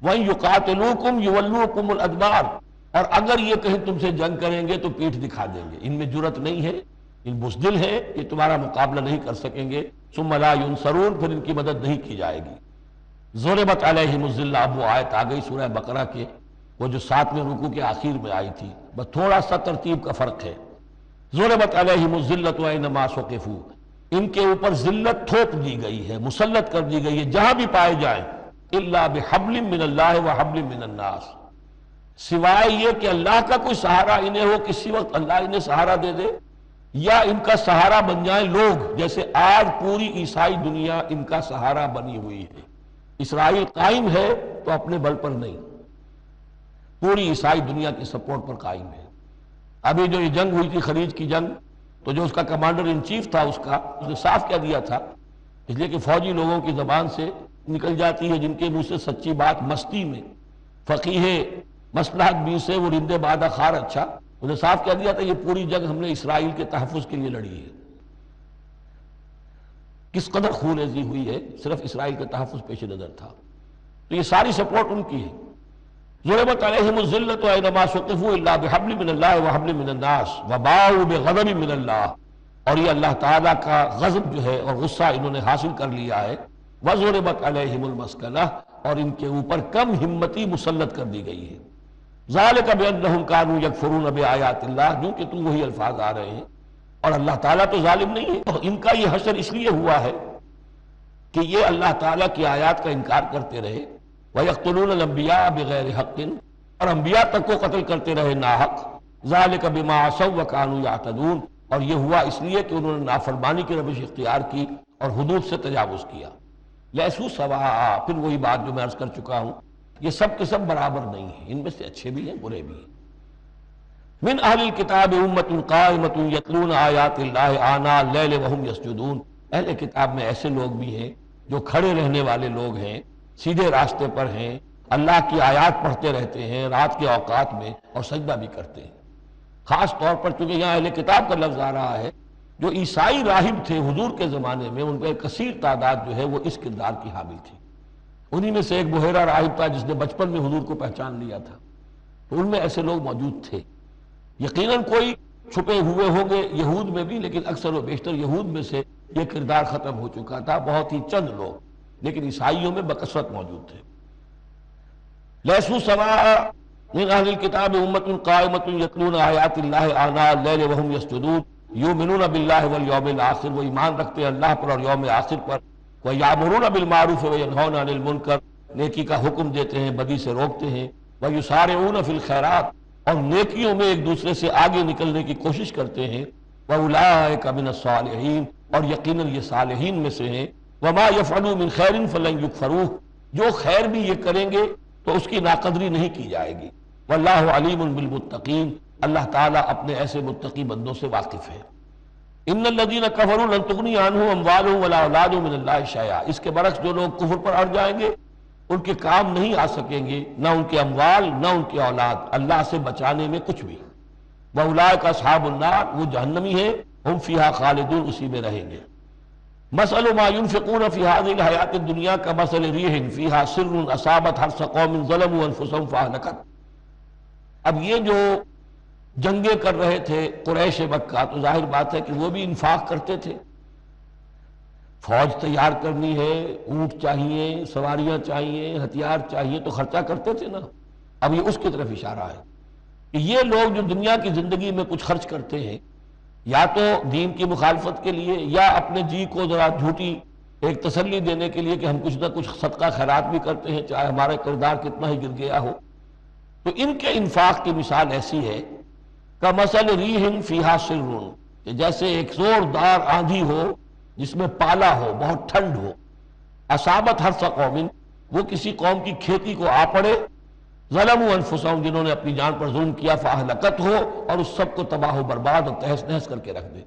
وَإِن يُقَاتِلُوكُمْ يُوَلُّوكُمُ الْأَدْبَارَ، اور اگر یہ کہیں تم سے جنگ کریں گے تو پیٹھ دکھا دیں گے، ان میں جرت نہیں ہے، ان بزدل ہیں، یہ تمہارا مقابلہ نہیں کر سکیں گے۔ ثم لا ينصرون، پھر ان کی مدد نہیں کی جائے گی۔ ضربت علیہم الذلہ، اب وہ آیت آ گئی سورہ بقرہ کے وہ جو 7ویں رکوع کے آخر میں آئی تھی، بس تھوڑا سا ترتیب کا فرق ہے۔ ضربت علیہم الذلۃ اینما ثقفوا، ان کے اوپر ذلت تھوپ دی گئی ہے، مسلط کر دی گئی ہے جہاں بھی پائے جائیں، الا بحبل من اللہ وحبل من الناس، سوائے یہ کہ اللہ کا کوئی سہارا انہیں ہو، کسی وقت اللہ انہیں سہارا دے دے، یا ان کا سہارا بن جائیں لوگ، جیسے آج پوری عیسائی دنیا ان کا سہارا بنی ہوئی ہے۔ اسرائیل قائم ہے تو اپنے بل پر نہیں، پوری عیسائی دنیا کے سپورٹ پر قائم ہے۔ ابھی جو یہ جنگ ہوئی تھی خلیج کی جنگ، تو جو اس کا کمانڈر ان چیف تھا اس نے صاف کہہ دیا تھا، اس لیے کہ فوجی لوگوں کی زبان سے نکل جاتی ہے جن کے منہ سے سچی بات مستی میں، فقیہ مصلحت بھی سے وہ رندے بادہ خار اچھا، انہیں صاف کہہ دیا تھا یہ پوری جنگ ہم نے اسرائیل کے تحفظ کے لیے لڑی ہے۔ کس قدر خون ریزی ہوئی ہے، صرف اسرائیل کا تحفظ پیش نظر تھا، تو یہ ساری سپورٹ ان کی ہے۔ ضربت علیہم الذلۃ اینما ثقفوا الا بحبل من اللہ وحبل من الناس وباؤوا بغضب من اللہ، اور یہ اللہ تعالیٰ کا غضب جو ہے اور غصہ انہوں نے حاصل کر لیا ہے۔ وضربت علیہم المسکنہ، اور ان کے اوپر کم ہمتی مسلط کر دی گئی ہے۔ ذالک بانہم کانوا یکفرون بآیات اللہ، جو کہ تو وہی الفاظ آ رہے ہیں، اور اللہ تعالیٰ تو ظالم نہیں ہے، اور ان کا یہ حشر اس لیے ہوا ہے کہ یہ اللہ تعالیٰ کی آیات کا انکار کرتے رہے۔ وَيَقْتُلُونَ الْأَنْبِيَاءَ بِغَيْرِ حَقٍّ، اور انبیاء تک کو قتل کرتے رہے ناحق. ذالک بما عصوا وکانوا یعتدون، اور یہ ہوا اس لیے کہ انہوں نے نافرمانی کی روش اختیار کی اور حدود سے تجاوز کیا. لیسوا سواء، پھر وہی بات جو میں عرض کر چکا ہوں، یہ سب کے سب برابر نہیں ہیں، ان میں سے اچھے بھی ہیں برے بھی ہیں. من اہل الکتاب امۃ قائمۃ یتلون آیات اللہ آناء اللیل وہم یسجدون، اہل کتاب میں ایسے لوگ بھی ہیں جو کھڑے رہنے والے لوگ ہیں، سیدھے راستے پر ہیں، اللہ کی آیات پڑھتے رہتے ہیں رات کے اوقات میں اور سجدہ بھی کرتے ہیں. خاص طور پر چونکہ یہاں اہل کتاب کا لفظ آ رہا ہے، جو عیسائی راہب تھے حضور کے زمانے میں، ان کا ایک کثیر تعداد جو ہے وہ اس کردار کی حامل تھی. انہی میں سے ایک بحیرہ راہب تھا جس نے بچپن میں حضور کو پہچان لیا تھا، تو ان میں ایسے لوگ موجود تھے. یقیناً کوئی چھپے ہوئے ہوں گے یہود میں بھی، لیکن اکثر و بیشتر یہود میں سے یہ کردار ختم ہو چکا تھا، بہت ہی چند لوگ، لیکن عیسائیوں میں بکثرت موجود تھے. لیسوا سواء من اہل الکتاب امۃ قائمۃ یتلون آیات اللہ آناء اللیل وہم یسجدون یؤمنون باللہ والیوم الآخر، وہ ایمان رکھتے ہیں اللہ پر اور یوم آخر پر. ویأمرون بالمعروف وینہون عن المنکر، نیکی کا حکم دیتے ہیں بدی سے روکتے ہیں. ویسارعون فی الخیرات، اور نیکیوں میں ایک دوسرے سے آگے نکلنے کی کوشش کرتے ہیں. وَأُولَٰئِکَ مِنَ الصَّالِحِینَ، اور یقیناً یہ صالحین میں سے ہیں. وَمَا يَفْعَلُوا مِنْ خَيْرٍ فَلَنْ يُكْفَرُوهُ، جو خیر بھی یہ کریں گے تو اس کی ناقدری نہیں کی جائے گی. وَاللَّهُ عَلِيمٌ بِالْمُتَّقِينَ، اللہ تعالیٰ اپنے ایسے متقی بندوں سے واقف ہے. ان الذین کفروا لن تغنی عنہم اموالہم ولا اولادہم من اللہ شیئا، اس کے برعکس جو لوگ کفر پر اڑ جائیں گے ان کے کام نہیں آ سکیں گے، نہ ان کے اموال نہ ان کی اولاد اللہ سے بچانے میں کچھ بھی. وَأُولَٰئِکَ أَصْحَابُ النَّارِ، وہ جہنمی ہیں، ہم فیہا خالدون، اسی میں رہیں گے. مثل ما ينفقون في هذه الحیات الدنیا كمثل ريح فيها سر اصابت حرث قوم ظلموا انفسهم فاهلكت. اب یہ جو جنگیں کر رہے تھے قریش مکہ، تو ظاہر بات ہے کہ وہ بھی انفاق کرتے تھے. فوج تیار کرنی ہے، اونٹ چاہیے، سواریاں چاہیے، ہتھیار چاہیے، تو خرچہ کرتے تھے نا. اب یہ اس کی طرف اشارہ ہے کہ یہ لوگ جو دنیا کی زندگی میں کچھ خرچ کرتے ہیں، یا تو دین کی مخالفت کے لیے، یا اپنے جی کو ذرا جھوٹی ایک تسلی دینے کے لیے کہ ہم کچھ نہ کچھ صدقہ خیرات بھی کرتے ہیں چاہے ہمارا کردار کتنا ہی گر گیا ہو. تو ان کے انفاق کی مثال ایسی ہے کمثل ریح فیہا سر، کہ جیسے ایک زوردار آندھی ہو جس میں پالا ہو، بہت ٹھنڈ ہو. اصابت حرث قوم، وہ کسی قوم کی کھیتی کو آ پڑے، ظلموا انفسہم، جنہوں نے اپنی جان پر ظلم کیا، فاہلکت ہو، اور اس سب کو تباہ و برباد اور تہس نہس کر کے رکھ دے.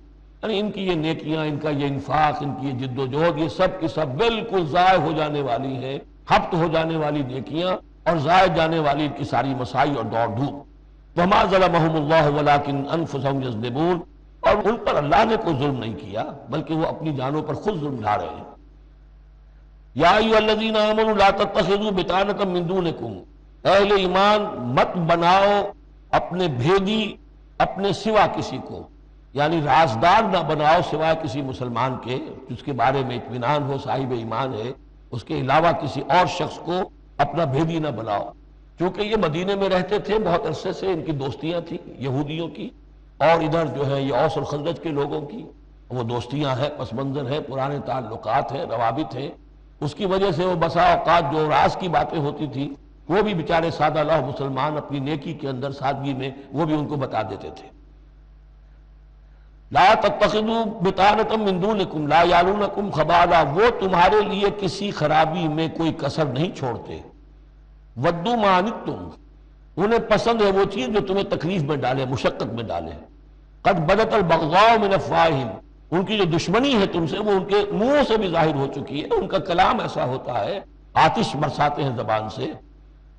یعنی ان کی یہ نیکیاں، ان کا یہ انفاق، ان کی یہ جد و جہد، یہ سب کی سب بالکل ضائع ہو جانے والی ہیں، ہبط ہو جانے والی نیکیاں اور ضائع جانے والی ان کی ساری مساعی اور دوڑ دھوپ. وما ظلمهم اللہ ولکن انفسہم یظلمون، اور ان پر اللہ نے کوئی ظلم نہیں کیا بلکہ وہ اپنی جانوں پر خود ظلم ڈھا رہے ہیں. یا ایھا الذین آمنوا لا تتخذوا بطانۃ من دونکم، اہل ایمان مت بناؤ اپنے بھیدی اپنے سوا کسی کو، یعنی رازدار نہ بناؤ سوائے کسی مسلمان کے جس کے بارے میں اطمینان ہو، صاحب ایمان ہے، اس کے علاوہ کسی اور شخص کو اپنا بھیدی نہ بناؤ. چونکہ یہ مدینے میں رہتے تھے بہت عرصے سے، ان کی دوستیاں تھیں یہودیوں کی، اور ادھر جو ہے یہ اوس اور خزرج کے لوگوں کی وہ دوستیاں ہیں، پس منظر ہے، پرانے تعلقات ہیں، روابط ہیں. اس کی وجہ سے وہ بسا اوقات جو راز کی باتیں ہوتی تھی وہ بھی بیچارے سادہ لوح مسلمان اپنی نیکی کے اندر سادگی میں وہ بھی ان کو بتا دیتے تھے. لا تتخذوا بطانۃ من دونکم لا یعلونکم خبالا، وہ تمہارے لیے کسی خرابی میں کوئی کسر نہیں چھوڑتے. ودوا ما عنتم، انہیں پسند ہے وہ چیز جو تمہیں تکلیف میں ڈالے، مشقت میں ڈالے. قد بدت البغضاء من افواہہم، ان کی جو دشمنی ہے تم سے وہ ان کے منہوں سے بھی ظاہر ہو چکی ہے. ان کا کلام ایسا ہوتا ہے، آتش برساتے ہیں زبان سے.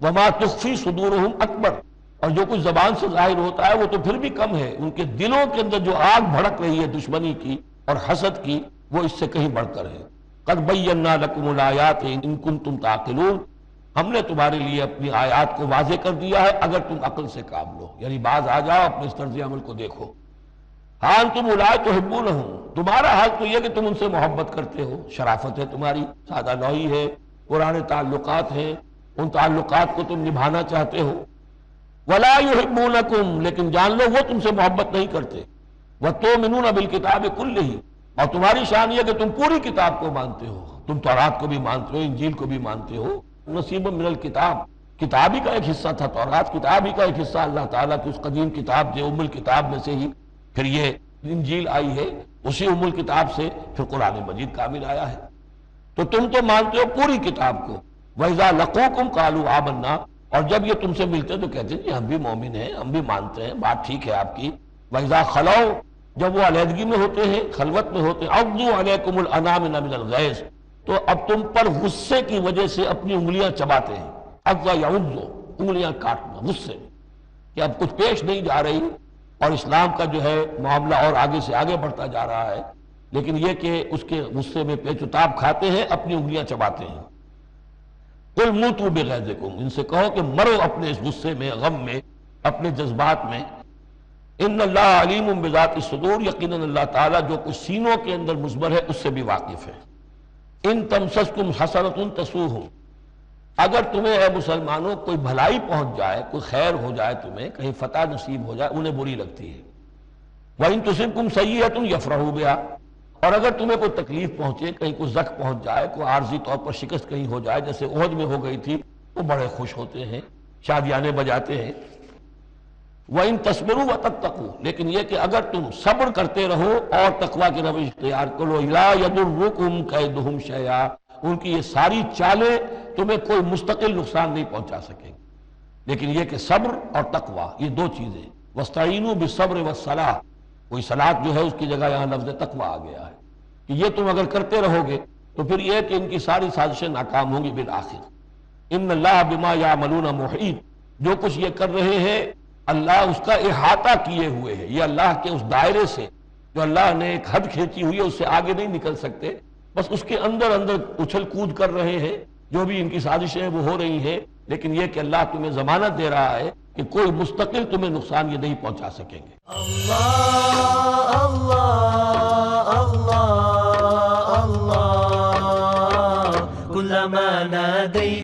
وما تخفی صدورہم اکبر، اور جو کچھ زبان سے ظاہر ہوتا ہے وہ تو پھر بھی کم ہے، ان کے دلوں کے اندر جو آگ بھڑک رہی ہے دشمنی کی اور حسد کی وہ اس سے کہیں بڑھ کر ہے. قد بینا لکم الآیات ان کنتم تعقلون، ہم نے تمہارے لیے اپنی آیات کو واضح کر دیا ہے اگر تم عقل سے کام لو، یعنی باز آ جاؤ، اپنے اس طرز عمل کو دیکھو. ہاں انتم اولئک تحبونہم، تمہارا حال تو یہ کہ تم ان سے محبت کرتے ہو، شرافت ہے تمہاری، سادہ لوحی ہے، پرانے تعلقات ہیں، ان تعلقات کو تم نبھانا چاہتے ہو. ولا یحبونکم، لیکن جان لو وہ تم سے محبت نہیں کرتے. وتؤمنون بالکتاب کلہ، اور تمہاری شان یہ کہ تم پوری کتاب کو مانتے ہو، تم تورات کو بھی مانتے ہو، انجیل کو بھی مانتے ہو. نصیب من الکتاب، کتاب ہی کا ایک حصہ تھا، تورات کتاب ہی کا ایک حصہ، اللہ تعالیٰ کی اس قدیم کتاب جو ام الکتاب میں سے ہی پھر یہ انجیل آئی ہے، اسی ام الکتاب سے پھر قرآن مجید کامل آیا ہے۔ تو تم تو مانتے ہو پوری کتاب کو۔ وَإِذَا لَقُوكُمْ قَالُوا آمَنَّا، اور جب یہ تم سے ملتے تو کہتے ہیں جی ہم بھی مومن ہیں، ہم بھی مانتے ہیں، بات ٹھیک ہے آپ کی۔ وَإِذَا خَلَوْا، جب وہ علیحدگی میں ہوتے ہیں، خلوت میں ہوتے ہیں، عَضُّوا عَلَيْكُمُ الْأَنَامِلَ مِنَ الْغَيْظِ، تو اب تم پر غصے کی وجہ سے اپنی انگلیاں چباتے ہیں۔ عَضَّ يَعُضُّ، انگلیاں کاٹنا غصے میں، کہ اب کچھ پیش نہیں جا رہی اور اسلام کا جو ہے معاملہ اور آگے سے آگے بڑھتا جا رہا ہے، لیکن یہ کہ اس کے غصے میں پیچ و تاب کھاتے ہیں، اپنی انگلیاں چباتے ہیں۔ قُلْ مُوتُوا بِغَيْظِكُمْ، ان سے کہو کہ مرو اپنے اس غصے میں، غم میں، اپنے جذبات میں۔ ان اللہ علیم بذات الصدور، یقیناً اللہ تعالیٰ جو کچھ سینوں کے اندر مضمر ہے اس سے بھی واقف ہے۔ ان تمسسکم حسنۃ تسؤہم، اگر تمہیں اے مسلمانوں کوئی بھلائی پہنچ جائے، کوئی خیر ہو جائے، تمہیں کہیں فتح نصیب ہو جائے، انہیں بری لگتی ہے۔ وَإِن تُصِبْكُمْ سَیِّئَةٌ یفرحوا بِہَا، اور اگر تمہیں کوئی تکلیف پہنچے، کہیں کوئی زخم پہنچ جائے، کوئی عارضی طور پر شکست کہیں ہو جائے، جیسے احد میں ہو گئی تھی، وہ بڑے خوش ہوتے ہیں، شادیانے بجاتے ہیں۔ وَإِن تَصْبِرُوا وَتَتَّقُوا، لیکن یہ کہ اگر تم صبر کرتے رہو اور تقوی کی روش اختیار کرو، لَا يَضُرُّكُمْ كَيْدُهُمْ شَيْئًا، ان کی یہ ساری چالیں تمہیں کوئی مستقل نقصان نہیں پہنچا سکیں۔ لیکن یہ کہ صبر اور تقوی یہ دو چیزیں، وَاسْتَعِینُوا بِالصَّبْرِ وَالصَّلَاةِ، کوئی صلاۃ جو ہے اس کی جگہ یہاں لفظ تقوی آ گیا ہے، کہ یہ تم اگر کرتے رہو گے تو پھر یہ کہ ان کی ساری سازشیں ناکام ہوں گی بالآخر۔ ان اللہ بما یعملون محیط، جو کچھ یہ کر رہے ہیں اللہ اس کا احاطہ کیے ہوئے ہے، یہ اللہ کے اس دائرے سے جو اللہ نے ایک حد کھینچی ہوئی ہے اس سے آگے نہیں نکل سکتے، بس اس کے اندر اندر اچھل کود کر رہے ہیں، جو بھی ان کی سازشیں وہ ہو رہی ہیں، لیکن یہ کہ اللہ تمہیں ضمانت دے رہا ہے کہ کوئی مستقل تمہیں نقصان یہ نہیں پہنچا سکیں گے۔ اللہ اللہ اللہ اللہ، کلما نادیت